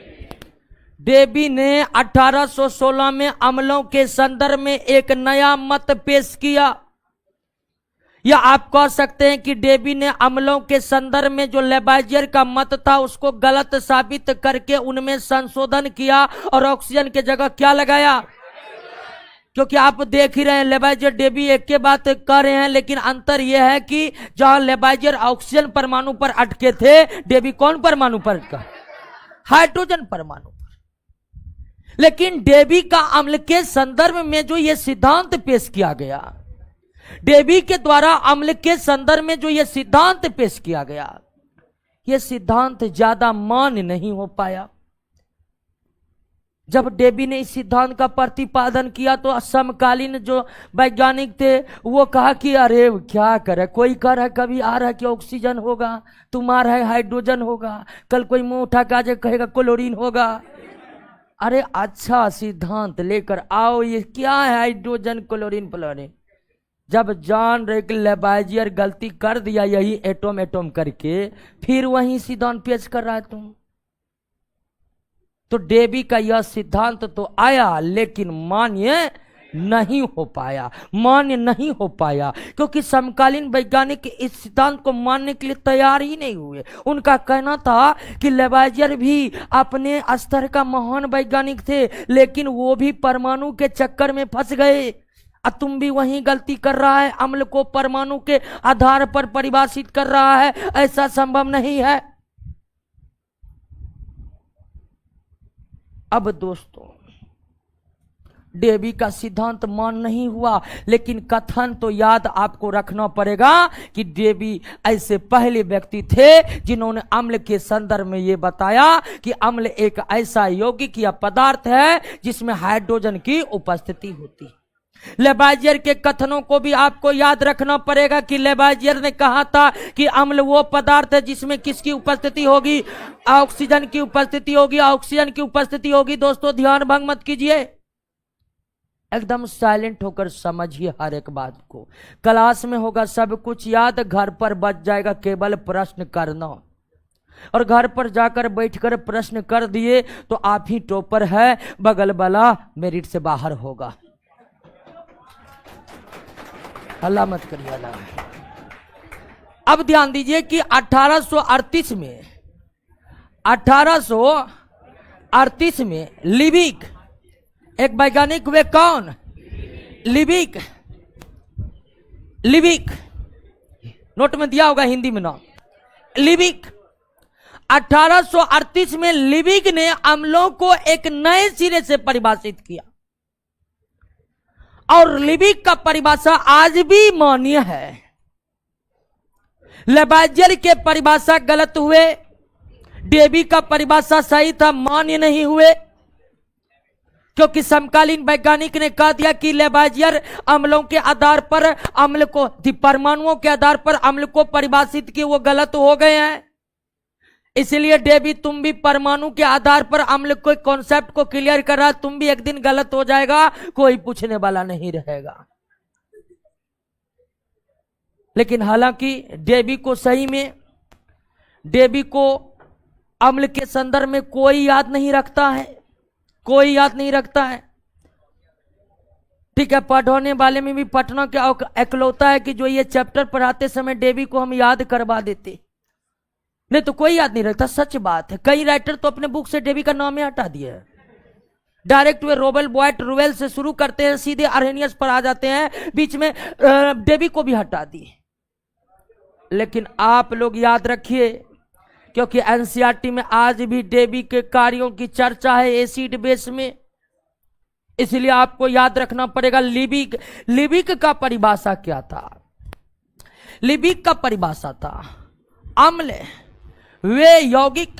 डेवी ने 1816 में अम्लों के संदर्भ में एक नया मत पेश किया, या आप कह सकते हैं कि डेवी ने अम्लों के संदर्भ में जो लेबाइजियर का मत था उसको गलत साबित करके उनमें संशोधन किया और ऑक्सीजन की जगह क्या लगाया। क्योंकि आप देख ही रहे हैं लेबाइजियर डेवी एक के बात कर रहे हैं, लेकिन अंतर यह है कि जहां लेबाइजियर ऑक्सीजन परमाणु पर अटके थे, डेवी कौन परमाणु पर अटका, हाइड्रोजन परमाणु पर। लेकिन डेवी का अम्ल के संदर्भ में जो यह सिद्धांत पेश किया गया, डेवी के द्वारा अम्ल के संदर्भ में जो यह सिद्धांत पेश किया गया, यह सिद्धांत ज्यादा मान्य नहीं हो पाया। जब डेवी ने इस सिद्धांत का प्रतिपादन किया तो समकालीन जो वैज्ञानिक थे वो कहा कि अरे क्या करे, कोई कह रहा है कभी आ रहा है कि ऑक्सीजन होगा, तुम आ रहा है हाइड्रोजन होगा, कल कोई मुंह उठा के आज कहेगा क्लोरीन होगा। अरे अच्छा सिद्धांत लेकर आओ, ये क्या है हाइड्रोजन क्लोरीन फ्लोरीन। जब जान रहे कि लेबाइजियर गलती कर दिया यही एटम एटम करके, फिर वही सिद्धांत पेश कर रहा है तुम। तो डेवी का यह सिद्धांत तो आया लेकिन मान्य नहीं हो पाया, मान्य नहीं हो पाया, क्योंकि समकालीन वैज्ञानिक इस सिद्धांत को मानने के लिए तैयार ही नहीं हुए। उनका कहना था कि लेबाइजियर भी अपने स्तर का महान वैज्ञानिक थे, लेकिन वो भी परमाणु के चक्कर में फंस गए। अब तुम भी वही गलती कर रहा है, अम्ल को परमाणु के आधार पर परिभाषित कर रहा है, ऐसा संभव नहीं है। अब दोस्तों डेवी का सिद्धांत मान नहीं हुआ, लेकिन कथन तो याद आपको रखना पड़ेगा कि डेवी ऐसे पहले व्यक्ति थे जिन्होंने अम्ल के संदर्भ में यह बताया कि अम्ल एक ऐसा यौगिक या पदार्थ है जिसमें हाइड्रोजन की उपस्थिति होती है। लेबाजियर के कथनों को भी आपको याद रखना पड़ेगा कि लेबाजियर ने कहा था कि अम्ल वो पदार्थ है जिसमें किसकी उपस्थिति होगी, ऑक्सीजन की उपस्थिति होगी, ऑक्सीजन की उपस्थिति होगी। दोस्तों ध्यान भंग मत कीजिए, एकदम साइलेंट होकर समझिए हर एक बात को। क्लास में होगा सब कुछ याद, घर पर बच जाएगा केवल प्रश्न करना, और घर पर जाकर बैठकर प्रश्न कर दिए तो आप ही टॉपर है, बगल वाला मेरिट से बाहर होगा। अल्लाह मत करिए अल्लाह। अब ध्यान दीजिए कि 1838 में लिबिक एक वैज्ञानिक हुए। कौन? लिबिक नोट में दिया होगा हिंदी में नाम, लिबिक। 1838 में लिबिक ने अम्लों को एक नए सिरे से परिभाषित किया, और लिबिक का परिभाषा आज भी मान्य है। लेबाजियर के परिभाषा गलत हुए, डेवी का परिभाषा सही था, मान्य नहीं हुए, क्योंकि समकालीन वैज्ञानिक ने कह दिया कि लेबाजियर अम्लों के आधार पर अम्ल को, परमाणुओं के आधार पर अम्ल को परिभाषित किए, वो गलत हो गए हैं। इसलिए डेवी तुम भी परमाणु के आधार पर अम्ल के कॉन्सेप्ट को क्लियर कर रहा, तुम भी एक दिन गलत हो जाएगा, कोई पूछने वाला नहीं रहेगा। लेकिन हालांकि डेवी को सही में, डेवी को अम्ल के संदर्भ में कोई याद नहीं रखता है, कोई याद नहीं रखता है। ठीक है, पढ़ने वाले में भी पटना क्या एकलौता है कि जो ये चैप्टर पढ़ाते समय डेवी को हम याद करवा देते, नहीं तो कोई याद नहीं रखता। सच बात है, कई राइटर तो अपने बुक से डेवी का नाम ही हटा दिया है। डायरेक्ट वे रोबल बॉयट रुवेल से शुरू करते हैं, सीधे अर्हेनियस पर आ जाते हैं, बीच में डेवी को भी हटा दिए। लेकिन आप लोग याद रखिए, क्योंकि एनसीईआरटी में आज भी डेवी के कार्यों की चर्चा है एसिड बेस में, इसलिए आपको याद रखना पड़ेगा। लिबिक का परिभाषा क्या था? लिबिक का परिभाषा था अम्ल वे यौगिक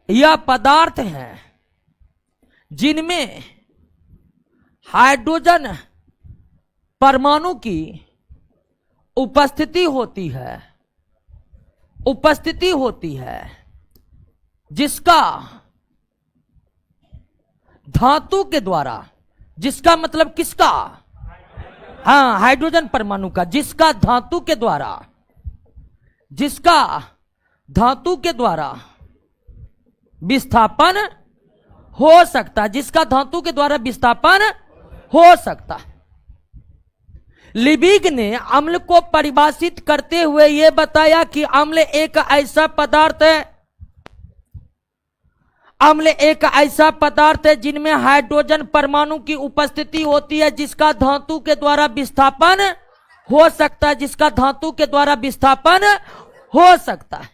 या पदार्थ हैं जिनमें हाइड्रोजन परमाणु की उपस्थिति होती है, जिसका धातु के द्वारा, जिसका मतलब किसका? हाँ, हाइड्रोजन परमाणु का, जिसका धातु के द्वारा विस्थापन हो सकता है, जिसका धातु के द्वारा विस्थापन हो सकता है। लिबिक ने अम्ल को परिभाषित करते हुए यह बताया कि अम्ल एक ऐसा पदार्थ है जिनमें हाइड्रोजन परमाणु की उपस्थिति होती है, जिसका धातु के द्वारा विस्थापन हो सकता है,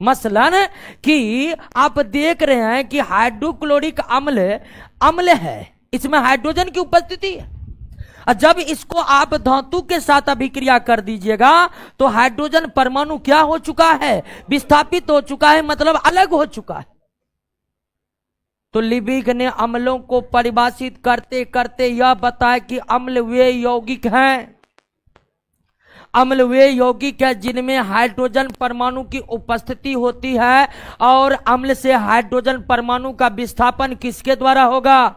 मसलन कि आप देख रहे हैं कि हाइड्रोक्लोरिक अम्ल है, इसमें हाइड्रोजन की उपस्थिति है। जब इसको आप धातु के साथ अभिक्रिया कर दीजिएगा तो हाइड्रोजन परमाणु क्या हो चुका है? विस्थापित हो चुका है, मतलब अलग हो चुका है। तो लिबिक ने अम्लों को परिभाषित करते करते यह बताया कि अम्ल वे यौगिक हैं जिनमें हाइड्रोजन परमाणु की उपस्थिति होती है, और अम्ल से हाइड्रोजन परमाणु का विस्थापन किसके द्वारा होगा?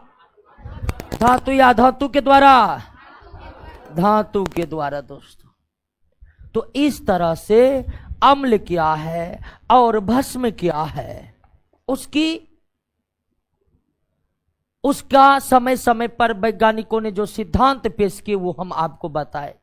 धातु या धातु के द्वारा? धातु के द्वारा। दोस्तों, तो इस तरह से अम्ल क्या है और भस्म क्या है, उसका समय समय पर वैज्ञानिकों ने जो सिद्धांत पेश किए वो हम आपको बताए।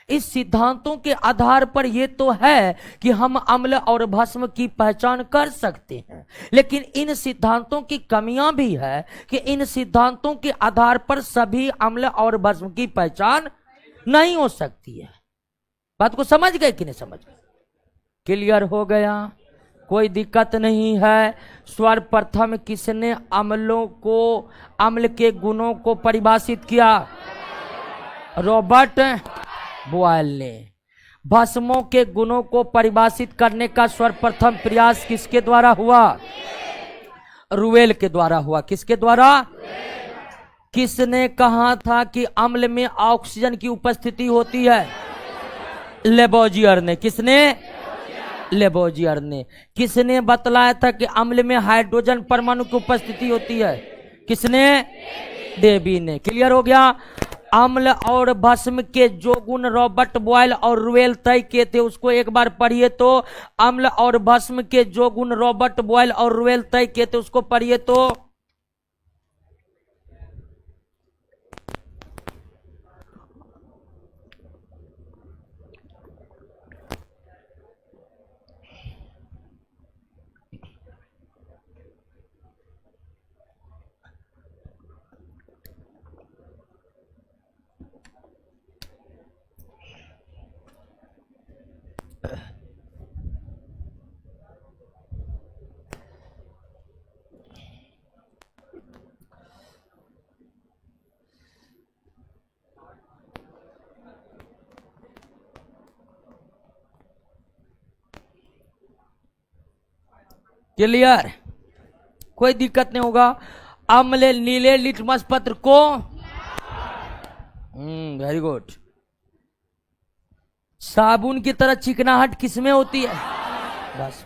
इस सिद्धांतों के आधार पर यह तो है कि हम अम्ल और भस्म की पहचान कर सकते हैं, लेकिन इन सिद्धांतों की कमियां भी है कि इन सिद्धांतों के आधार पर सभी अम्ल और भस्म की पहचान नहीं हो सकती है। बात को समझ गए कि नहीं समझ गए? क्लियर हो गया? कोई दिक्कत नहीं है। सर्वप्रथम किसने अम्ल के गुणों को परिभाषित किया? रॉबर्ट बॉयल ने। भस्मों के गुणों को परिभाषित करने का सर्वप्रथम प्रयास किसके द्वारा हुआ? रुवेल के द्वारा हुआ। किसके द्वारा? किसने कहा था कि अम्ल में ऑक्सीजन की उपस्थिति होती है? लेबोजियर ने। किसने? लेबोजियर ने। किसने बतलाया था कि अम्ल में हाइड्रोजन परमाणु की उपस्थिति होती है? किसने? डेवी ने। क्लियर हो गया। अम्ल और भस्म के जो गुण रॉबर्ट बॉयल और रुवेल तय किए थे उसको एक बार पढ़िए तो। अम्ल और भस्म के जो गुण रॉबर्ट बॉयल और रुवेल तय किए थे उसको पढ़िए तो। क्लियर? कोई दिक्कत नहीं होगा। अम्ल नीले लिटमस पत्र को वेरी गुड। साबुन की तरह चिकनाहट किसमें होती है? बस।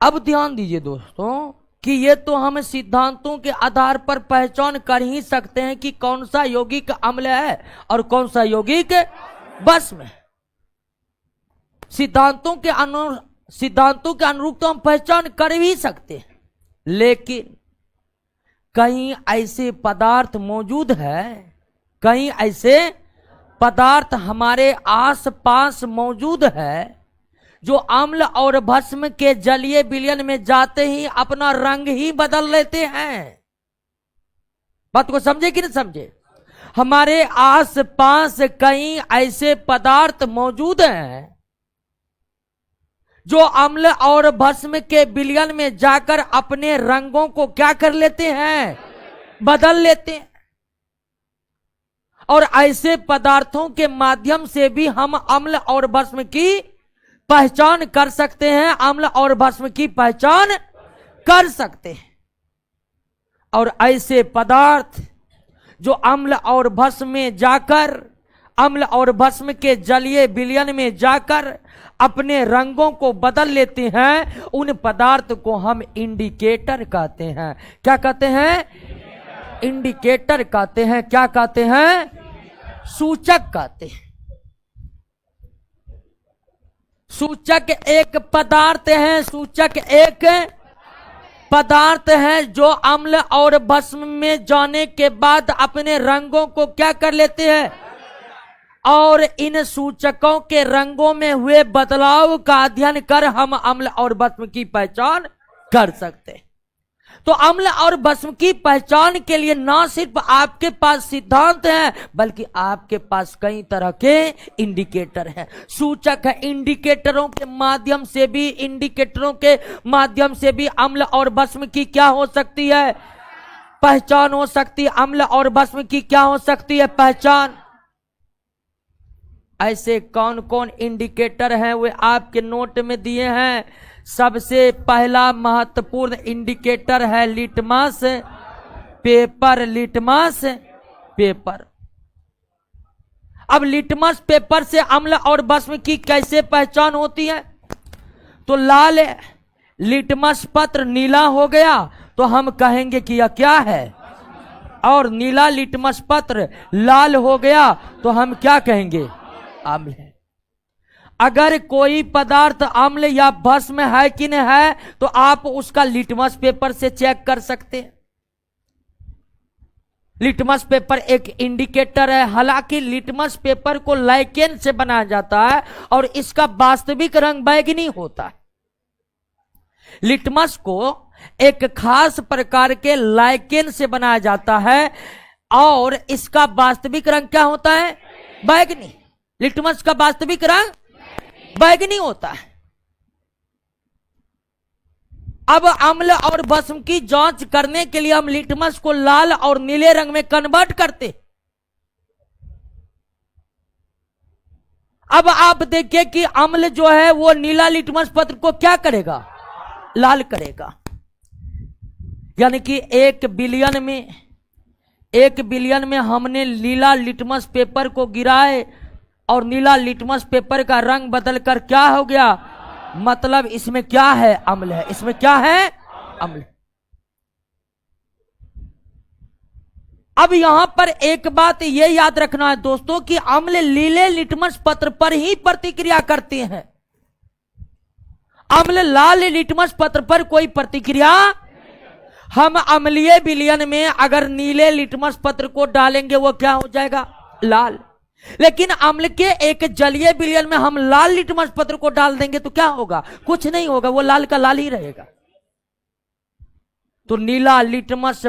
अब ध्यान दीजिए दोस्तों कि ये तो हम सिद्धांतों के आधार पर पहचान कर ही सकते हैं कि कौन सा यौगिक अम्ल है और कौन सा यौगिक भस्म है। सिद्धांतों के अनुरूप तो हम पहचान कर भी सकते हैं, लेकिन कई ऐसे पदार्थ मौजूद है, कई ऐसे पदार्थ हमारे आसपास मौजूद है जो अम्ल और भस्म के जलीय विलयन में जाते ही अपना रंग ही बदल लेते हैं। बात को समझे कि नहीं समझे? हमारे आसपास कई ऐसे पदार्थ मौजूद हैं जो अम्ल और भस्म के विलयन में जाकर अपने रंगों को क्या कर लेते हैं? बदल लेते हैं। और ऐसे पदार्थों के माध्यम से भी हम अम्ल और भस्म की पहचान कर सकते हैं, अम्ल और भस्म की पहचान कर सकते हैं। और ऐसे पदार्थ जो अम्ल और भस्म में जाकर, अम्ल और भस्म के जलीय विलयन में जाकर अपने रंगों को बदल लेते हैं, उन पदार्थ को हम इंडिकेटर कहते हैं। क्या कहते हैं? इंडिकेटर कहते हैं। क्या कहते हैं? सूचक कहते हैं। सूचक एक पदार्थ है, सूचक एक पदार्थ है जो अम्ल और भस्म में जाने के बाद अपने रंगों को क्या कर लेते हैं, और इन सूचकों के रंगों में हुए बदलाव का अध्ययन कर हम अम्ल और भस्म की पहचान कर सकते हैं। तो अम्ल और भस्म की पहचान के लिए ना सिर्फ आपके पास सिद्धांत है, बल्कि आपके पास कई तरह के इंडिकेटर हैं, सूचक है। इंडिकेटरों के माध्यम से भी अम्ल और भस्म की क्या हो सकती है? पहचान हो सकती है। अम्ल और भस्म की क्या हो सकती है? पहचान। ऐसे कौन कौन इंडिकेटर हैं वे आपके नोट में दिए हैं। सबसे पहला महत्वपूर्ण इंडिकेटर है लिटमस पेपर। Litmus paper. अब लिटमस पेपर से अम्ल और भस्म की कैसे पहचान होती है? तो लाल लिटमस पत्र नीला हो गया तो हम कहेंगे कि यह क्या है, और नीला लिटमस पत्र लाल हो गया तो हम क्या कहेंगे? अम्ल है। अगर कोई पदार्थ अम्ल या भस्म है कि नहीं है तो आप उसका लिटमस पेपर से चेक कर सकते हैं। लिटमस पेपर एक इंडिकेटर है। हालांकि लिटमस पेपर को लाइकेन से बनाया जाता है और इसका वास्तविक रंग बैंगनी होता है। लिटमस को एक खास प्रकार के लाइकेन से बनाया जाता है और इसका वास्तविक रंग क्या होता है? बैंगनी। लिटमस का वास्तविक रंग बैंगनी होता है। अब अम्ल और भस्म की जांच करने के लिए हम लिटमस को लाल और नीले रंग में कन्वर्ट करते। अब आप देखिए कि अम्ल जो है वो नीला लिटमस पत्र को क्या करेगा, लाल करेगा। यानी कि 1 बिलियन में हमने नीला लिटमस पेपर को गिराए और नीला लिटमस पेपर का रंग बदलकर क्या हो गया, मतलब इसमें क्या है, अम्ल है। इसमें क्या है, अम्ल। अब यहां पर एक बात यह याद रखना है दोस्तों कि अम्ल नीले लिटमस पत्र पर ही प्रतिक्रिया करते हैं। अम्ल लाल लिटमस पत्र पर कोई प्रतिक्रिया। हम अम्लीय विलयन में अगर नीले लिटमस पत्र को डालेंगे वो क्या हो जाएगा, लाल। लेकिन अम्ल के एक जलीय विलयन में हम लाल लिटमस पत्र को डाल देंगे तो क्या होगा, कुछ नहीं होगा, वो लाल का लाल ही रहेगा। तो नीला लिटमस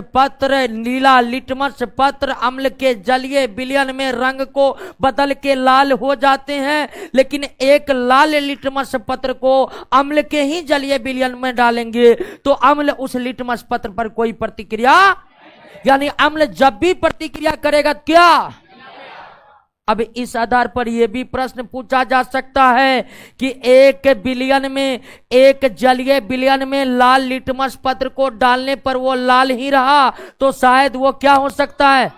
पत्र अम्ल के जलीय विलयन में रंग को बदल के लाल हो जाते हैं। लेकिन एक लाल लिटमस पत्र को अम्ल के ही जलीय विलयन में डालेंगे तो अम्ल उस लिटमस पत्र पर कोई प्रतिक्रिया, यानी अम्ल जब भी प्रतिक्रिया करेगा क्या। अब इस आधार पर यह भी प्रश्न पूछा जा सकता है कि एक जलीय विलयन में लाल लिटमस पत्र को डालने पर वो लाल ही रहा तो शायद वो क्या हो सकता है,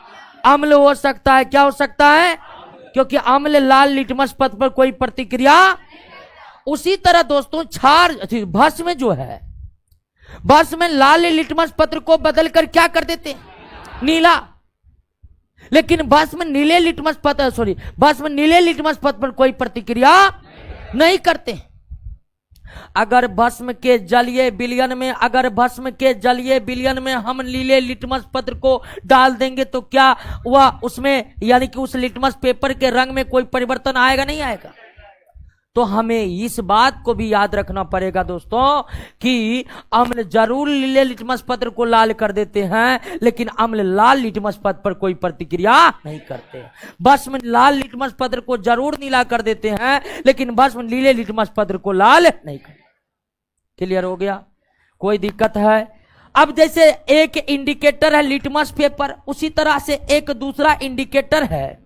अम्ल हो सकता है। क्या हो सकता है, क्योंकि अम्ल लाल लिटमस पत्र पर कोई प्रतिक्रिया। उसी तरह दोस्तों भस्म जो है, भस्म लाल लिटमस पत्र को बदलकर क्या कर देते, नीला। लेकिन भस्म नीले लिटमस पत्र पर कोई प्रतिक्रिया नहीं करते। अगर भस्म के जलीय विलयन में हम नीले लिटमस पत्र को डाल देंगे तो क्या वह उसमें, यानी कि उस लिटमस पेपर के रंग में कोई परिवर्तन आएगा, नहीं आएगा। तो हमें इस बात को भी याद रखना पड़ेगा दोस्तों कि अम्ल जरूर नीले लिटमस पत्र को लाल कर देते हैं लेकिन अम्ल लाल लिटमस पत्र पर कोई प्रतिक्रिया नहीं करते। भस्म लाल लिटमस पत्र को जरूर नीला कर देते हैं लेकिन भस्म नीले लिटमस पत्र को लाल नहीं करते। क्लियर हो गया, कोई दिक्कत है। अब जैसे एक इंडिकेटर है लिटमस पेपर, उसी तरह से एक दूसरा इंडिकेटर है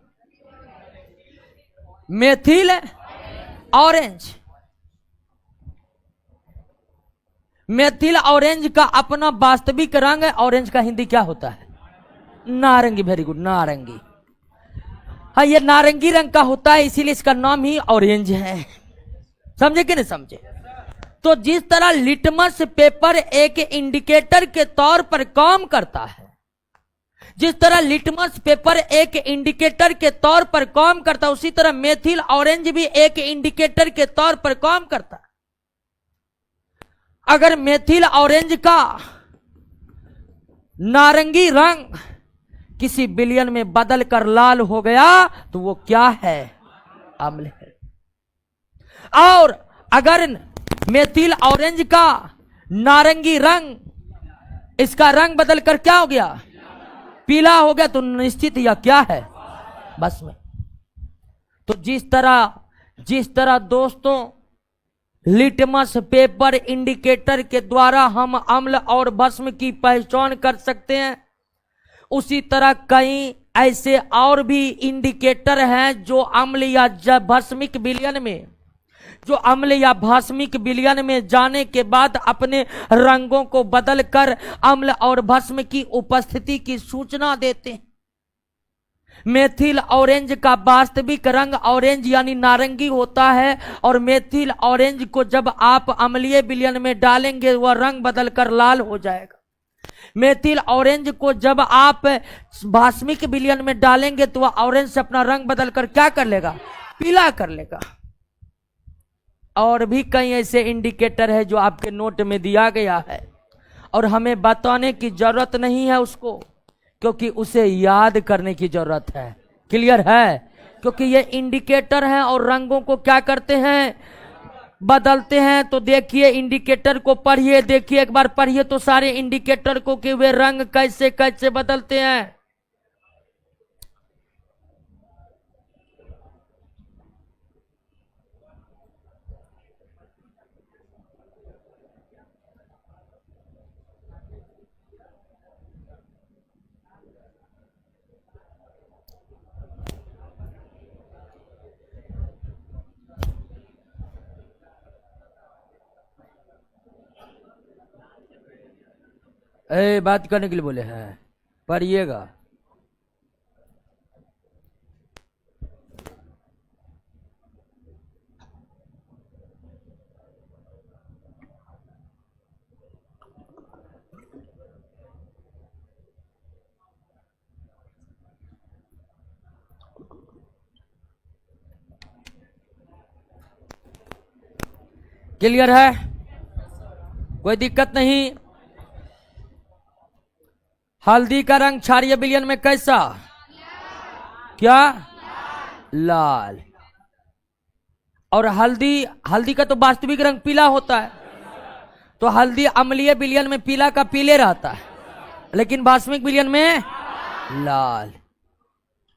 मेथिल ऑरेंज। मेथिल ऑरेंज का अपना वास्तविक रंग है, ऑरेंज का हिंदी क्या होता है, नारंगी। वेरी गुड, नारंगी। हाँ, ये नारंगी रंग का होता है इसीलिए इसका नाम ही ऑरेंज है। समझे कि नहीं समझे। तो जिस तरह लिटमस पेपर एक इंडिकेटर के तौर पर काम करता है, जिस तरह लिटमस पेपर एक इंडिकेटर के तौर पर काम करता है, उसी तरह मेथिल ऑरेंज भी एक इंडिकेटर के तौर पर काम करता है। अगर मेथिल ऑरेंज का नारंगी रंग किसी विलयन में बदल कर लाल हो गया तो वो क्या है, अम्ल है। और अगर मेथिल ऑरेंज का नारंगी रंग, इसका रंग बदल कर क्या हो गया, पीला हो गया तो निश्चित यह क्या है, भस्म। तो जिस तरह दोस्तों लिटमस पेपर इंडिकेटर के द्वारा हम अम्ल और भस्म की पहचान कर सकते हैं, उसी तरह कई ऐसे और भी इंडिकेटर हैं जो अम्ल या भस्मिक विलयन में, जो अम्ल या भास्मिक विलयन में जाने के बाद अपने रंगों को बदलकर अम्ल और भस्म की उपस्थिति की सूचना देते हैं। मेथिल ऑरेंज का वास्तविक रंग ऑरेंज यानी नारंगी होता है और मेथिल ऑरेंज को जब आप अम्लीय विलयन में डालेंगे वह रंग बदलकर लाल हो जाएगा। मेथिल ऑरेंज को जब आप भास्मिक विलयन में डालेंगे तो वह ऑरेंज से अपना रंग बदलकर क्या कर लेगा, पीला कर लेगा। और भी कई ऐसे इंडिकेटर है जो आपके नोट में दिया गया है और हमें बताने की जरूरत नहीं है उसको, क्योंकि उसे याद करने की जरूरत है। क्लियर है, क्योंकि ये इंडिकेटर हैं और रंगों को क्या करते हैं, बदलते हैं। तो देखिए इंडिकेटर को पढ़िए, देखिए एक बार पढ़िए तो सारे इंडिकेटर को कि वे रंग कैसे कैसे बदलते हैं। बात करने के लिए बोले हैं, पढ़िएगा। क्लियर है? कोई दिक्कत नहीं। हल्दी का रंग क्षारीय विलयन में कैसा? क्या? लाल। और हल्दी का तो वास्तविक रंग पीला होता है, तो हल्दी अम्लीय विलयन में पीला का पीले रहता है, लेकिन वास्तविक विलयन में लाल।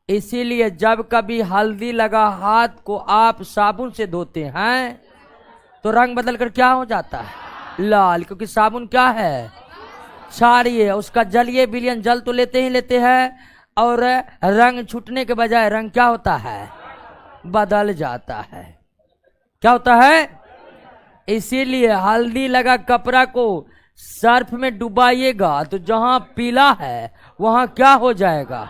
इसीलिए जब कभी हल्दी लगा हाथ को आप साबुन से धोते हैं तो रंग बदल कर क्या हो जाता है? लाल, क्योंकि साबुन क्या है? क्षारीय। उसका जलीय विलयन जल तो लेते ही लेते हैं, और रंग छूटने के बजाय रंग क्या होता है? बदल जाता है। क्या होता है? इसीलिए हल्दी लगा कपड़ा को सर्फ में डुबाइएगा तो जहां पीला है वहां क्या हो जाएगा?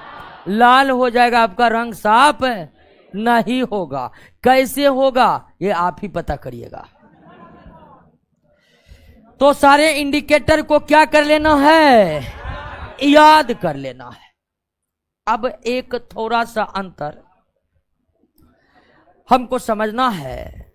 लाल हो जाएगा। आपका रंग साफ नहीं होगा। कैसे होगा ये आप ही पता करिएगा। तो सारे इंडिकेटर को क्या कर लेना है? याद कर लेना है। अब एक थोड़ा सा अंतर हमको समझना है।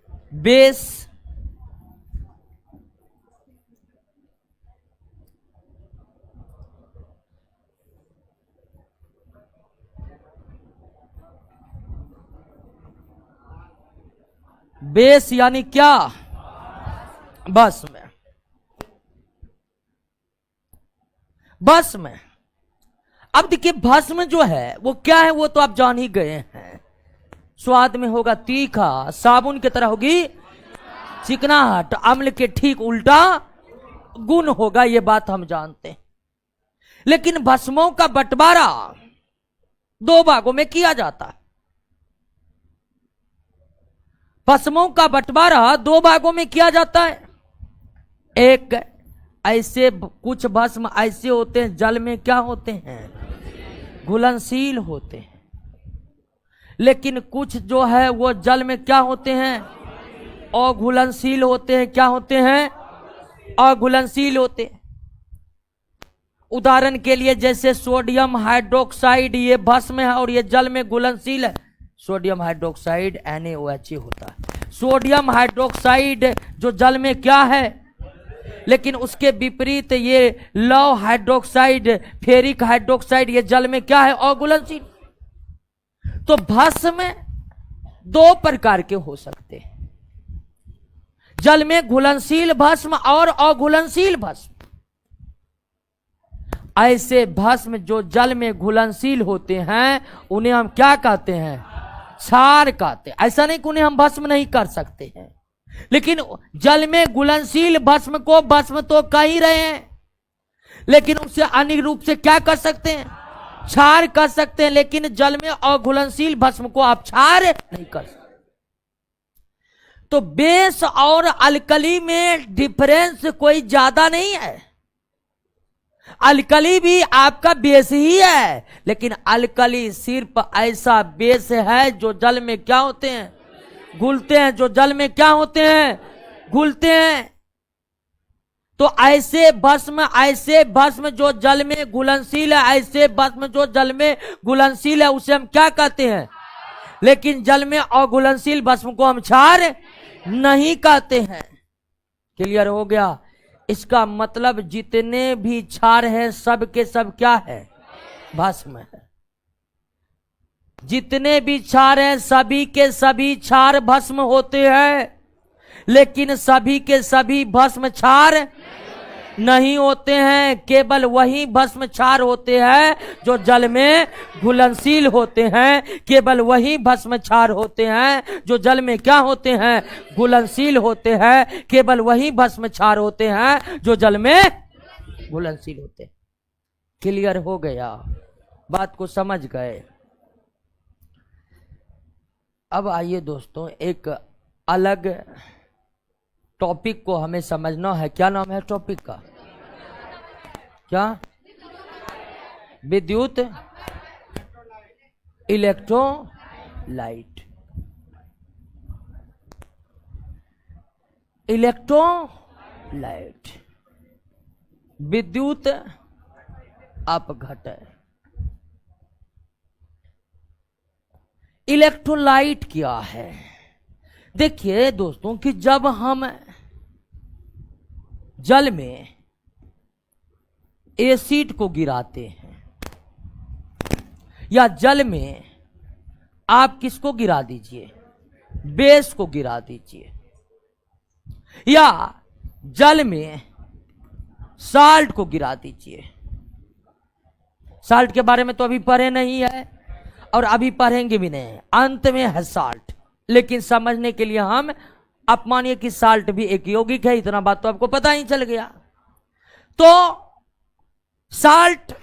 बेस यानी क्या? भस्म। भस्म। अब देखिए भस्म जो है वो क्या है, वो तो आप जान ही गए हैं। स्वाद में होगा तीखा, साबुन की तरह होगी चिकनाहट, अम्ल के ठीक उल्टा गुण होगा, ये बात हम जानते हैं। लेकिन भस्मों का बंटवारा दो भागों में किया जाता है। भस्मों का बंटवारा दो भागों में किया जाता है। एक ऐसे कुछ भस्म ऐसे होते हैं जल में क्या होते हैं? घुलनशील होते हैं। लेकिन कुछ जो है वो जल में क्या होते हैं? अघुलनशील होते हैं। क्या होते हैं? अघुलनशील होते हैं। उदाहरण के लिए जैसे सोडियम हाइड्रोक्साइड, ये भस्म है और ये जल में घुलनशील है। सोडियम हाइड्रोक्साइड NaOH होता है। सोडियम हाइड्रोक्साइड जो जल में क्या है, लेकिन उसके विपरीत ये लौह हाइड्रोक्साइड, फेरिक हाइड्रोक्साइड, ये जल में क्या है? अघुलनशील। तो भस्म दो प्रकार के हो सकते हैं, जल में घुलनशील भस्म और अघुलनशील भस्म। ऐसे भस्म जो जल में घुलनशील होते हैं उन्हें हम क्या कहते हैं? क्षार कहते हैं। ऐसा नहीं कि उन्हें हम भस्म नहीं कर सकते हैं, लेकिन जल में घुलनशील भस्म को भस्म तो कह ही रहे हैं, लेकिन उसे अन्य रूप से क्या कर सकते हैं? क्षार कर सकते हैं। लेकिन जल में अघुलनशील भस्म को आप क्षार नहीं कर सकते। तो बेस और अल्कली में डिफरेंस कोई ज्यादा नहीं है। अल्कली भी आपका बेस ही है, लेकिन अल्कली सिर्फ ऐसा बेस है जो जल में क्या होते हैं? घुलते हैं। जो जल में क्या होते हैं? घुलते हैं। तो ऐसे भस्म जो जल में घुलनशील है, ऐसे भस्म जो जल में घुलनशील है उसे हम क्या कहते हैं? लेकिन जल में अघुलनशील भस्म को हम क्षार नहीं कहते हैं। क्लियर हो गया? इसका मतलब जितने भी क्षार है सब के सब क्या है? भस्म है। जितने भी क्षार हैं सभी के सभी क्षार भस्म होते हैं, लेकिन सभी के सभी भस्म क्षार नहीं होते हैं। केवल वही भस्म क्षार होते हैं जो जल में घुलनशील होते हैं। केवल वही भस्म क्षार होते हैं जो जल में क्या होते हैं? घुलनशील होते हैं। केवल वही भस्म क्षार होते हैं जो जल में घुलनशील होते हैं। क्लियर हो गया? बात को समझ गए? अब आइए दोस्तों, एक अलग टॉपिक को हमें समझना है। क्या नाम है टॉपिक का? क्या? विद्युत इलेक्ट्रोलाइट। इलेक्ट्रोलाइट विद्युत अपघटय। इलेक्ट्रोलाइट क्या है? देखिए दोस्तों कि जब हम जल में एसिड को गिराते हैं या जल में आप किसको गिरा दीजिए, बेस को गिरा दीजिए, या जल में साल्ट को गिरा दीजिए। साल्ट के बारे में तो अभी पढ़े नहीं है और अभी पढ़ेंगे भी नहीं, अंत में है साल्ट, लेकिन समझने के लिए हम आप मानिए कि साल्ट भी एक यौगिक है, इतना बात तो आपको पता ही चल गया। तो साल्ट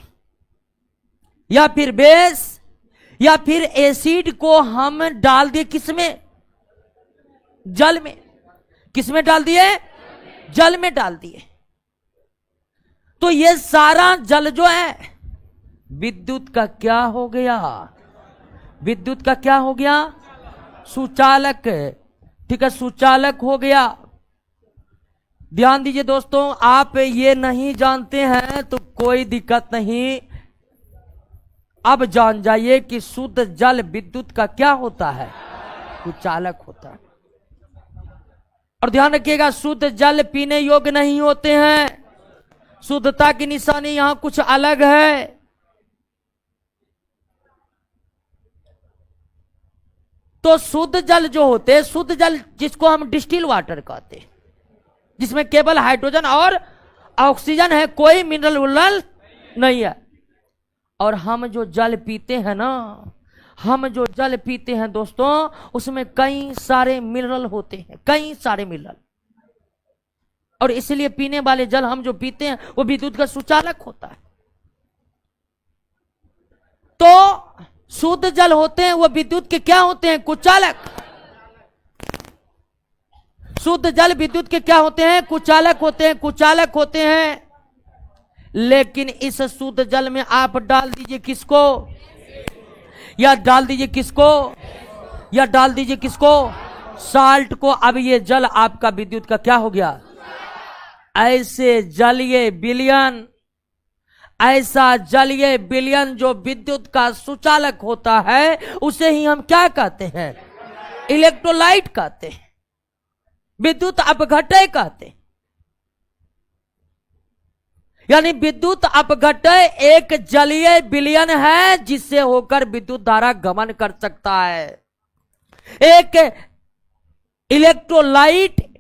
या फिर बेस या फिर एसिड को हम डाल दिए किसमें? जल में। किसमें डाल दिए? जल में डाल दिए। तो ये सारा जल जो है विद्युत का क्या हो गया? विद्युत का क्या हो गया? सुचालक। ठीक है, सुचालक हो गया। ध्यान दीजिए दोस्तों, आप ये नहीं जानते हैं तो कोई दिक्कत नहीं, अब जान जाइए कि शुद्ध जल विद्युत का क्या होता है? सुचालक होता है। और ध्यान रखिएगा, शुद्ध जल पीने योग्य नहीं होते हैं। शुद्धता की निशानी यहां कुछ अलग है। तो शुद्ध जल जो होते हैं, शुद्ध जल जिसको हम डिस्टिल वाटर कहते हैं, जिसमें केवल हाइड्रोजन और ऑक्सीजन है, कोई मिनरल विनरल नहीं है। और हम जो जल पीते हैं ना, हम जो जल पीते हैं दोस्तों, उसमें कई सारे मिनरल होते हैं, कई सारे मिनरल। और इसलिए पीने वाले जल हम जो पीते हैं वो विद्युत का सुचालक होता है। तो शुद्ध जल होते हैं वो विद्युत के क्या होते हैं? कुचालक। शुद्ध जल विद्युत के क्या होते हैं? कुचालक होते हैं, कुचालक होते हैं। लेकिन इस शुद्ध जल में आप डाल दीजिए किसको? या डाल दीजिए किसको? या डाल दीजिए किसको? साल्ट को। अब ये जल आपका विद्युत का क्या हो गया? ऐसे जलीय विलयन, ऐसा जलीय विलयन जो विद्युत का सुचालक होता है, उसे ही हम क्या कहते हैं? इलेक्ट्रोलाइट कहते हैं, विद्युत अपघटय कहते हैं। यानी विद्युत अपघटय एक जलीय विलयन है जिससे होकर विद्युत धारा गमन कर सकता है। एक इलेक्ट्रोलाइट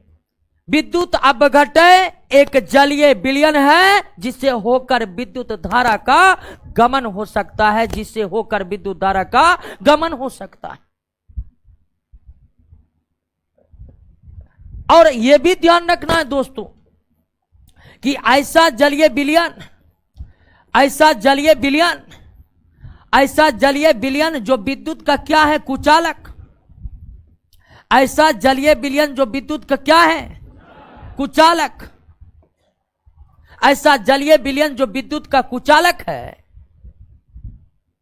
विद्युत अपघटय एक जलीय विलयन है जिससे होकर विद्युत धारा का गमन हो सकता है, जिससे होकर विद्युत धारा का गमन हो सकता है। और यह भी ध्यान रखना है दोस्तों कि ऐसा जलीय विलयन, ऐसा जलीय विलयन, ऐसा जलीय विलयन जो विद्युत का क्या है? कुचालक। ऐसा जलीय विलयन जो विद्युत का क्या है? कुचालक। ऐसा जलीय विलयन जो विद्युत का कुचालक है,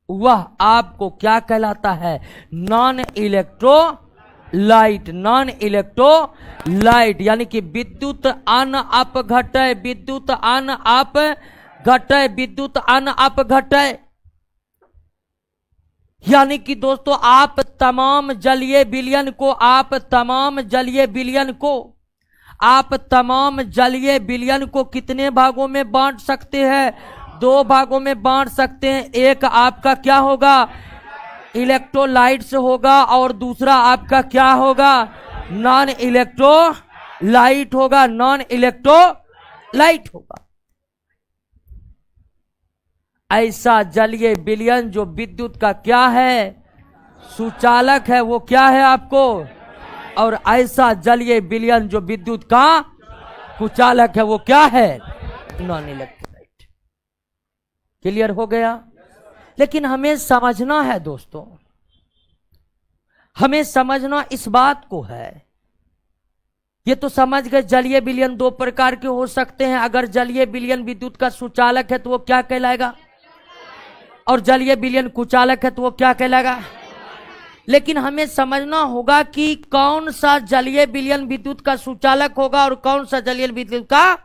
वह आपको क्या कहलाता है? Non electrolyte. नॉन इलेक्ट्रोलाइट यानी कि विद्युत अन अपघटय, विद्युत अन अपघटय, विद्युत अन अपघटय। यानी कि दोस्तों आप तमाम जलीय विलयन को, आप तमाम जलीय विलयन को, आप तमाम जलीय विलयन को कितने भागों में बांट सकते हैं? 2 भागों में बांट सकते हैं। एक आपका क्या होगा? इलेक्ट्रोलाइट्स होगा और दूसरा आपका क्या होगा? नॉन इलेक्ट्रोलाइट होगा, नॉन इलेक्ट्रोलाइट होगा। ऐसा जलीय विलयन जो विद्युत का क्या है? सुचालक है, वो क्या है आपको? और ऐसा जलीय विलयन जो विद्युत का कुचालक है, वो क्या है? Non electrolyte. क्लियर हो गया? लेकिन हमें समझना है दोस्तों, हमें समझना इस बात को है ये तो समझ गए जलीय विलयन दो प्रकार के हो सकते हैं। अगर जलीय विलयन विद्युत का सुचालक है तो वो क्या कहलाएगा, और जलीय विलयन कुचालक है तो वो क्या कहलाएगा। लेकिन हमें समझना होगा कि कौन सा जलीय विलयन विद्युत का सुचालक होगा और कौन सा जलीय विद्युत का,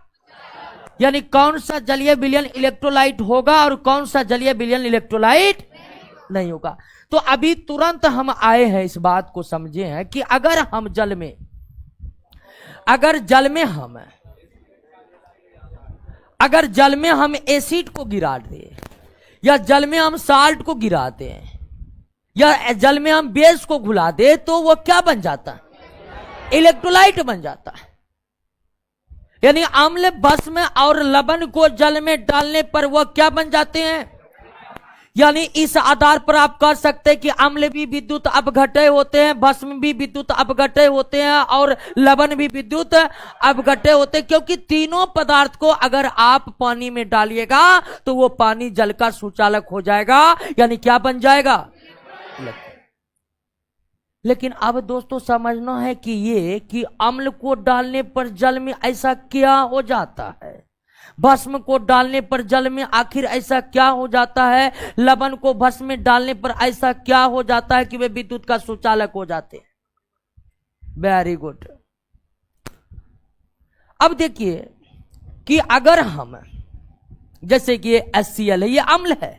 यानी कौन सा जलीय विलयन इलेक्ट्रोलाइट होगा और कौन सा जलीय विलयन इलेक्ट्रोलाइट नहीं होगा। तो अभी तुरंत हम आए हैं इस बात को समझे हैं कि अगर जल में हम एसिड को गिरा दें, या जल में हम साल्ट को गिरा दें, या जल में हम बेस को घुला दे, तो वो क्या बन जाता है, इलेक्ट्रोलाइट बन जाता है। यानी अम्ल, भस्म और लवण को जल में डालने पर वह क्या बन जाते हैं। यानी इस आधार पर आप कह सकते हैं कि अम्ल भी विद्युत अपघटय होते हैं, भस्म भी विद्युत अपघटय होते हैं और लवण भी विद्युत अपघटय होते हैं, क्योंकि तीनों पदार्थ को अगर आप पानी में डालिएगा तो वो पानी जल का सुचालक हो जाएगा, यानी क्या बन जाएगा। लेकिन अब दोस्तों समझना है कि अम्ल को डालने पर जल में ऐसा क्या हो जाता है, भस्म को डालने पर जल में आखिर ऐसा क्या हो जाता है, लवण को भस्म में डालने पर ऐसा क्या हो जाता है कि वे विद्युत का सुचालक हो जाते हैं। Very good. अब देखिए कि अगर हम, जैसे कि ये HCl है, ये अम्ल है,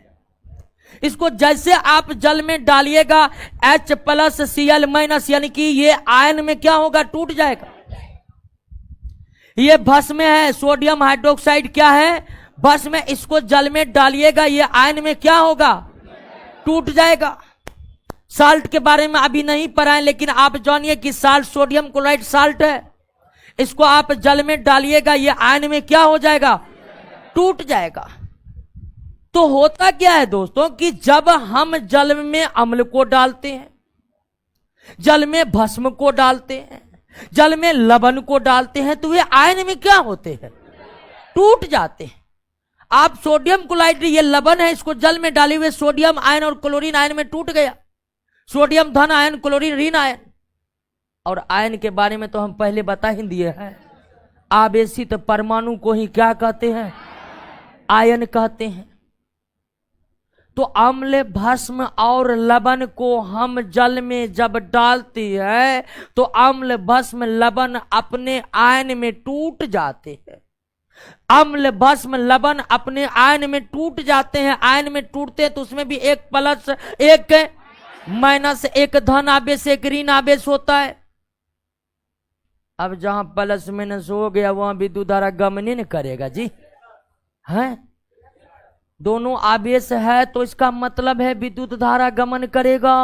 इसको जैसे आप जल में डालिएगा H+Cl-, यानी कि ये आयन में क्या होगा, टूट जाएगा। ये भस्म है, सोडियम हाइड्रोक्साइड क्या है, भस्म, इसको जल में डालिएगा, ये आयन में क्या होगा, टूट जाएगा। साल्ट के बारे में अभी नहीं पढ़ाएं, लेकिन आप जानिए कि साल्ट, सोडियम क्लोराइड साल्ट है, इसको आप जल में डालिएगा, ये आयन में क्या हो जाएगा, टूट जाएगा। तो होता क्या है दोस्तों कि जब हम जल में अम्ल को डालते हैं, जल में भस्म को डालते हैं, जल में लवण को डालते हैं, तो वे आयन में क्या होते हैं, टूट जाते हैं। आप सोडियम क्लोराइड, ये लवण है, इसको जल में डाले हुए सोडियम आयन और क्लोरीन आयन में टूट गया, सोडियम धन आयन, क्लोरीन ऋण आयन। और आयन के बारे में तो हम पहले बता ही दिए हैं, आवेशित परमाणु को ही क्या कहते हैं, आयन कहते हैं। तो अम्ल, भस्म और लवण को हम जल में जब डालते हैं तो अम्ल, भस्म, लवण अपने आयन में टूट जाते हैं। अम्ल, भस्म, लवण अपने आयन में टूट जाते हैं। आयन में टूटते हैं तो उसमें भी एक प्लस, एक माइनस, एक धन आवेश, एक ऋण आवेश होता है। अब जहां प्लस माइनस हो गया वहां विद्युत धारा गमन नहीं करेगा जी, है, दोनों आवेश है तो इसका मतलब है विद्युत धारा गमन करेगा।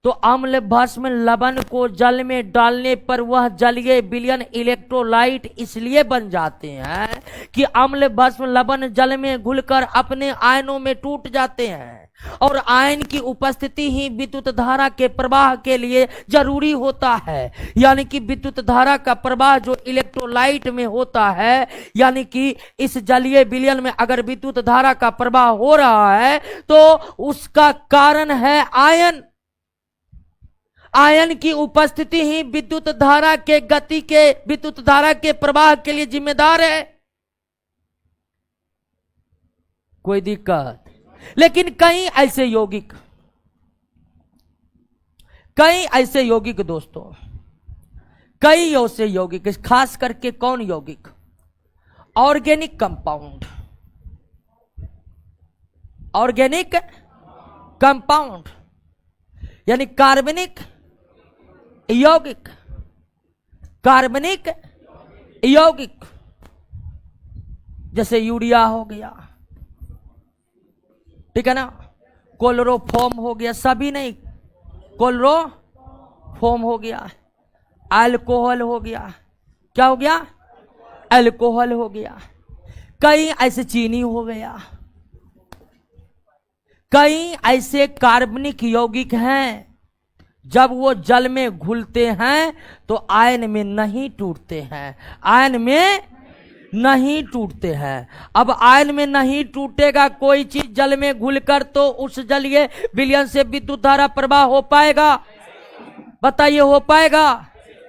तो अम्ल, भस्म, लवण को जल में डालने पर वह जलीय विलयन इलेक्ट्रोलाइट इसलिए बन जाते हैं कि अम्ल, भस्म, लवण जल में घुलकर अपने आयनों में टूट जाते हैं, और आयन की उपस्थिति ही विद्युत धारा के प्रवाह के लिए जरूरी होता है। यानी कि विद्युत धारा का प्रवाह जो इलेक्ट्रोलाइट में होता है, यानी कि इस जलीय विलयन में अगर विद्युत धारा का प्रवाह हो रहा है तो उसका कारण है आयन। आयन की उपस्थिति ही विद्युत धारा के गति के, विद्युत धारा के प्रवाह के लिए जिम्मेदार है। कोई दिक्कत? लेकिन कई ऐसे यौगिक दोस्तों, कई ऐसे यौगिक, खास करके कौन यौगिक, ऑर्गेनिक कंपाउंड, ऑर्गेनिक कंपाउंड यानी कार्बनिक यौगिक, कार्बनिक यौगिक, जैसे यूरिया हो गया, ठीक है ना, क्लोरोफॉर्म हो गया, सभी नहीं, क्लोरोफॉर्म हो गया, अल्कोहल हो गया, क्या हो गया, अल्कोहल हो गया, कई ऐसे चीनी हो गया, कई ऐसे कार्बनिक यौगिक हैं जब वो जल में घुलते हैं तो आयन में नहीं टूटते हैं, आयन में नहीं टूटते हैं। अब आयन में नहीं टूटेगा कोई चीज जल में घुलकर तो उस जलीय विलयन से विद्युत धारा प्रवाह हो पाएगा? बताइए, हो पाएगा?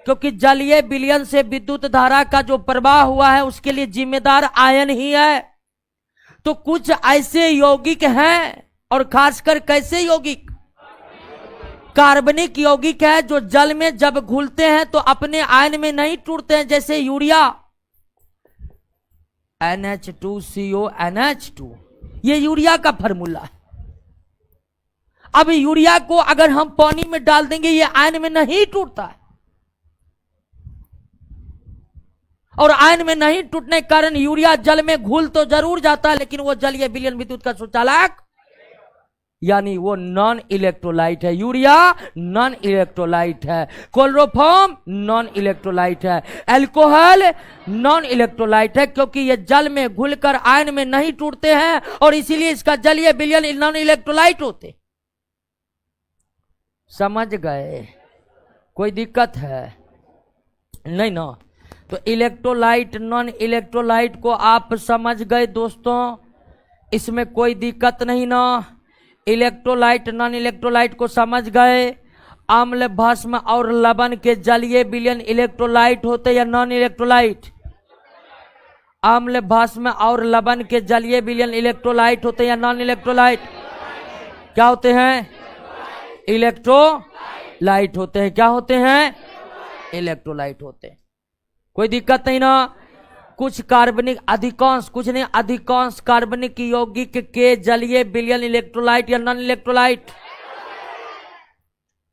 क्योंकि जलीय विलयन से विद्युत धारा का जो प्रवाह हुआ है उसके लिए जिम्मेदार आयन ही है। तो कुछ ऐसे यौगिक हैं, और खासकर कैसे यौगिक, कार्बनिक यौगिक है, जो जल में जब घुलते हैं तो अपने आयन में नहीं टूटते हैं, जैसे यूरिया NH2CO NH2, ये यूरिया का फार्मूला है। अब यूरिया को अगर हम पानी में डाल देंगे ये आयन में नहीं टूटता है, और आयन में नहीं टूटने के कारण यूरिया जल में घुल तो जरूर जाता है, लेकिन वो जलीय विलयन विद्युत का सुचालक, यानी वो नॉन इलेक्ट्रोलाइट है। यूरिया नॉन इलेक्ट्रोलाइट है, क्लोरोफॉर्म नॉन इलेक्ट्रोलाइट है, अल्कोहल नॉन इलेक्ट्रोलाइट है, क्योंकि ये जल में घुलकर आयन में नहीं टूटते हैं और इसीलिए इसका जलीय विलयन नॉन इलेक्ट्रोलाइट होते। समझ गए? कोई दिक्कत है? नहीं ना? तो इलेक्ट्रोलाइट नॉन इलेक्ट्रोलाइट को आप समझ गए दोस्तों, इसमें कोई दिक्कत नहीं ना? इलेक्ट्रोलाइट नॉन इलेक्ट्रोलाइट को समझ गए। अम्ल, भस्म और लवण के जलीय विलयन इलेक्ट्रोलाइट होते या नॉन इलेक्ट्रोलाइट? अम्ल, भस्म और लवण के जलीय विलयन इलेक्ट्रोलाइट होते या नॉन इलेक्ट्रोलाइट? क्या होते हैं? इलेक्ट्रोलाइट होते हैं। क्या होते हैं? इलेक्ट्रोलाइट होते हैं। कोई दिक्कत नहीं ना? कुछ कार्बनिक, अधिकांश, कुछ नहीं, अधिकांश कार्बनिक यौगिक के जलीय विलयन इलेक्ट्रोलाइट या नॉन इलेक्ट्रोलाइट।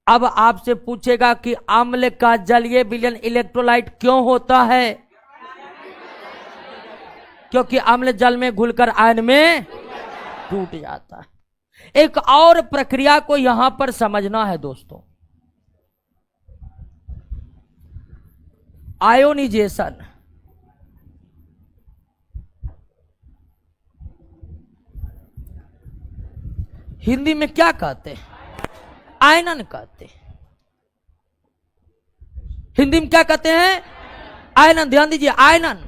अब आपसे पूछेगा कि अम्ल का जलीय विलयन इलेक्ट्रोलाइट क्यों होता है? क्योंकि अम्ल जल में घुलकर आयन में टूट जाता है। एक और प्रक्रिया को यहां पर समझना है दोस्तों, आयोनाइजेशन। हिंदी में क्या कहते हैं? आयनन कहते हैं। हिंदी में क्या कहते हैं? आयनन। ध्यान दीजिए, आयनन,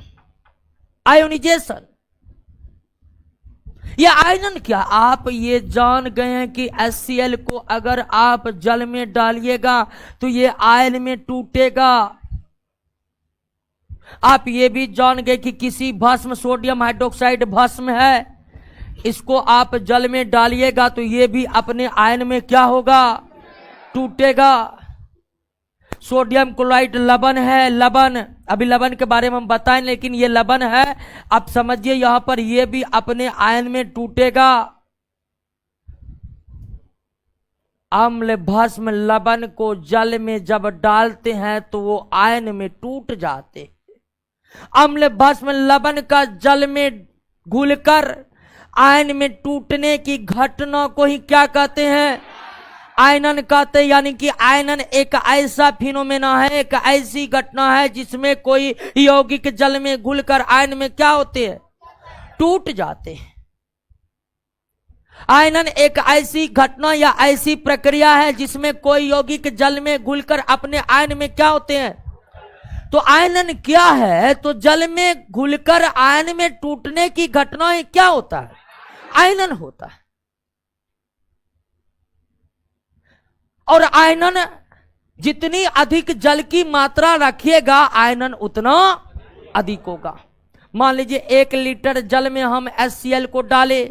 आयोनाइजेशन। ये आयनन क्या? आप ये जान गए हैं कि HCl को अगर आप जल में डालिएगा तो ये आयन में टूटेगा। आप ये भी जान गए कि किसी भस्म, सोडियम हाइड्रोक्साइड भस्म है, इसको आप जल में डालिएगा तो ये भी अपने आयन में क्या होगा? टूटेगा। सोडियम क्लोराइड लवण है, लवण, अभी लवण के बारे में हम बताएं, लेकिन ये लवण है, आप समझिए यहां पर ये भी अपने आयन में टूटेगा। अम्ल, भस्म, लवण को जल में जब डालते हैं तो वो आयन में टूट जाते। अम्ल, भस्म, लवण का जल में घुलकर आयन में टूटने की घटना को ही क्या कहते हैं? आयनन कहते हैं। यानी कि आयनन एक ऐसा फिनोमेना है, एक ऐसी घटना है जिसमें कोई यौगिक जल में घुलकर आयन में क्या होते हैं? टूट जाते हैं। आयनन एक ऐसी घटना या ऐसी प्रक्रिया है जिसमें कोई यौगिक जल में घुलकर अपने आयन में क्या होते हैं? तो आयनन क्या है? तो जल में घुलकर आयन में टूटने की घटना क्या होता है? आयनन होता है। और आयनन जितनी अधिक जल की मात्रा रखिएगा आयनन उतना अधिक होगा। मान लीजिए 1 लीटर जल में हम HCl को डाले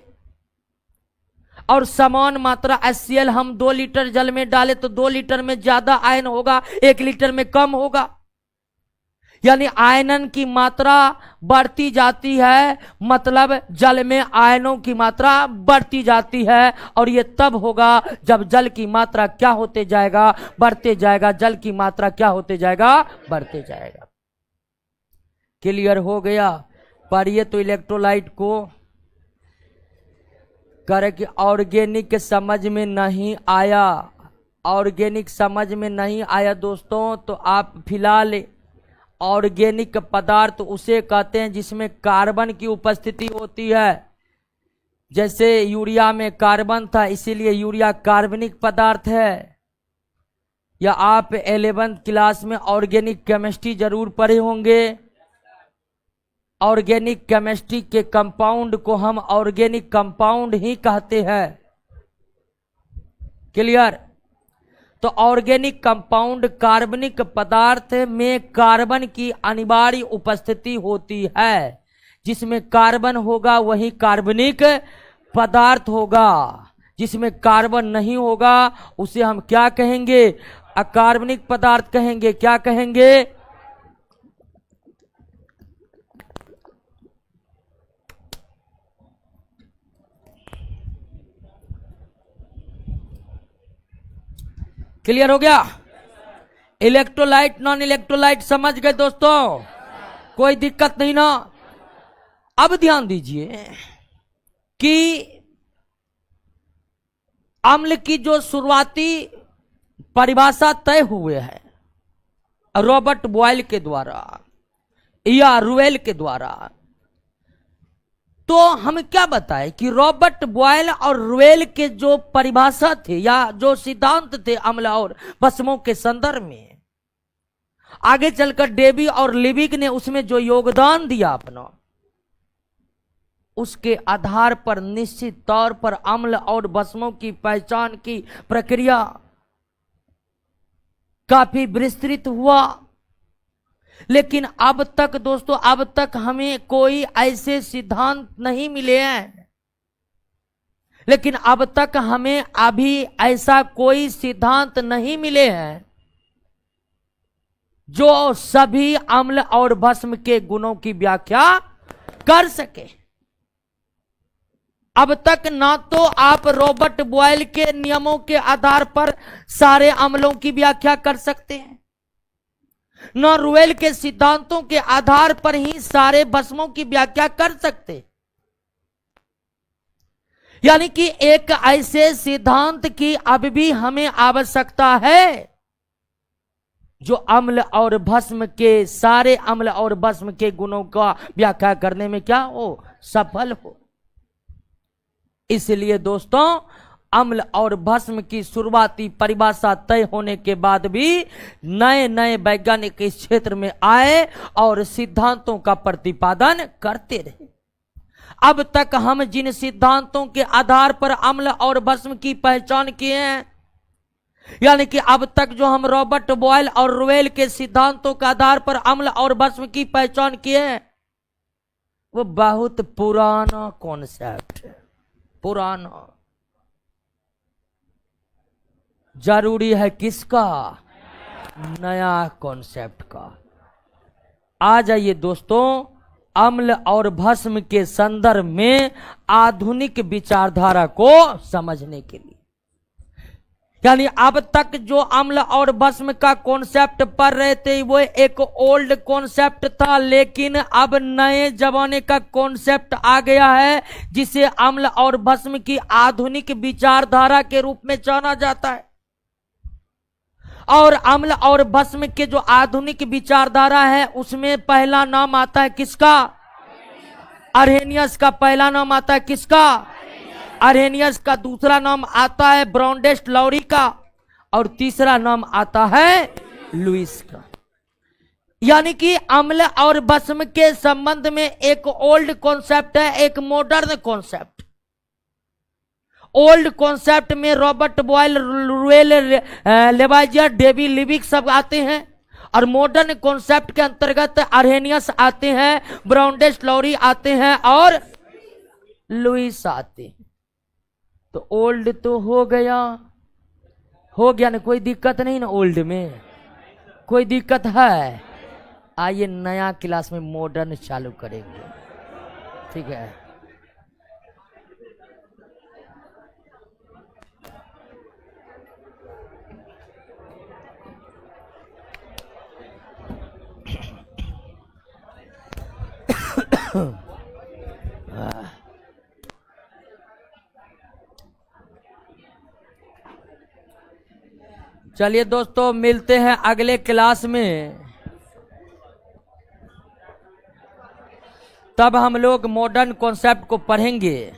और समान मात्रा HCl हम 2 लीटर जल में डाले तो 2 लीटर में ज्यादा आयन होगा, 1 लीटर में कम होगा। यानी आयनन की मात्रा बढ़ती जाती है, मतलब जल में आयनों की मात्रा बढ़ती जाती है। और ये तब होगा जब जल की मात्रा क्या होते जाएगा? बढ़ते जाएगा। जल की मात्रा क्या होते जाएगा? बढ़ते जाएगा। क्लियर हो गया? पर ये तो इलेक्ट्रोलाइट को करे कि ऑर्गेनिक समझ में नहीं आया। ऑर्गेनिक समझ में नहीं आया दोस्तों, तो आप फिलहाल ऑर्गेनिक पदार्थ उसे कहते हैं जिसमें कार्बन की उपस्थिति होती है। जैसे यूरिया में कार्बन था, इसीलिए यूरिया कार्बनिक पदार्थ है। या आप 11th क्लास में ऑर्गेनिक केमिस्ट्री जरूर पढ़े होंगे। ऑर्गेनिक केमिस्ट्री के कंपाउंड को हम ऑर्गेनिक कंपाउंड ही कहते हैं। क्लियर? तो ऑर्गेनिक कंपाउंड कार्बनिक पदार्थ में कार्बन की अनिवार्य उपस्थिति होती है। जिसमें कार्बन होगा वही कार्बनिक पदार्थ होगा, जिसमें कार्बन नहीं होगा उसे हम क्या कहेंगे? अकार्बनिक पदार्थ कहेंगे। क्या कहेंगे? क्लियर हो गया? इलेक्ट्रोलाइट नॉन इलेक्ट्रोलाइट समझ गए दोस्तों? कोई दिक्कत नहीं ना? अब ध्यान दीजिए कि अम्ल की जो शुरुआती परिभाषा तय हुए है रॉबर्ट बॉयल के द्वारा या रुवेल के द्वारा, तो हम क्या बताएं कि रॉबर्ट बॉयल और रुवेल के जो परिभाषा थे या जो सिद्धांत थे अम्ल और भस्मों के संदर्भ में, आगे चलकर डेवी और लिविक ने उसमें जो योगदान दिया अपना, उसके आधार पर निश्चित तौर पर अम्ल और भस्मों की पहचान की प्रक्रिया काफी विस्तृत हुआ। लेकिन अब तक दोस्तों, अब तक हमें कोई ऐसे सिद्धांत नहीं मिले हैं, लेकिन अब तक हमें अभी ऐसा कोई सिद्धांत नहीं मिले हैं जो सभी अम्ल और भस्म के गुणों की व्याख्या कर सके। अब तक ना तो आप रॉबर्ट बॉयल के नियमों के आधार पर सारे अम्लों की व्याख्या कर सकते हैं, न रुवेल के सिद्धांतों के आधार पर ही सारे भस्मों की व्याख्या कर सकते। यानी कि एक ऐसे सिद्धांत की अब भी हमें आवश्यकता है जो अम्ल और भस्म के सारे अम्ल और भस्म के गुणों का व्याख्या करने में क्या हो? सफल हो। इसलिए दोस्तों, अम्ल और भस्म की शुरुआती परिभाषा तय होने के बाद भी नए नए वैज्ञानिक इस क्षेत्र में आए और सिद्धांतों का प्रतिपादन करते रहे। अब तक हम जिन सिद्धांतों के आधार पर अम्ल और भस्म की पहचान किए हैं, यानी कि अब तक जो हम रॉबर्ट बॉयल और रुवेल के सिद्धांतों के आधार पर अम्ल और भस्म की पहचान किए हैं, वो बहुत पुराना कॉन्सेप्ट है। पुराना। जरूरी है किसका? नया कॉन्सेप्ट का। आ जाइए दोस्तों, अम्ल और भस्म के संदर्भ में आधुनिक विचारधारा को समझने के लिए। यानी अब तक जो अम्ल और भस्म का कॉन्सेप्ट पढ़ रहे थे वो एक ओल्ड कॉन्सेप्ट था, लेकिन अब नए जमाने का कॉन्सेप्ट आ गया है जिसे अम्ल और भस्म की आधुनिक विचारधारा के रूप में जाना जाता है। और अम्ल और भस्म के जो आधुनिक विचारधारा है उसमें पहला नाम आता है किसका? अर्हेनियस का पहला नाम आता है किसका? अर्हेनियस का दूसरा नाम आता है ब्राउनडेस्ट लॉरी का, और तीसरा नाम आता है लुईस का। यानी कि अम्ल और भस्म के संबंध में एक ओल्ड कॉन्सेप्ट है, एक मॉडर्न कॉन्सेप्ट। ओल्ड कॉन्सेप्ट में रॉबर्ट बॉयल, रुवेल, लेवाइजर, डेवी, लिविक सब आते हैं, और मॉडर्न कॉन्सेप्ट के अंतर्गत अर्हेनियस आते हैं, ब्राउनडेस्ट लॉरी आते हैं और लुईस आते हैं। तो ओल्ड तो हो गया ना, कोई दिक्कत नहीं ना? ओल्ड में कोई दिक्कत है? आइए नया क्लास में मॉडर्न चालू करेंगे, ठीक है? चलिए दोस्तों, मिलते हैं अगले क्लास में। तब हम लोग मॉडर्न कॉन्सेप्ट को पढ़ेंगे।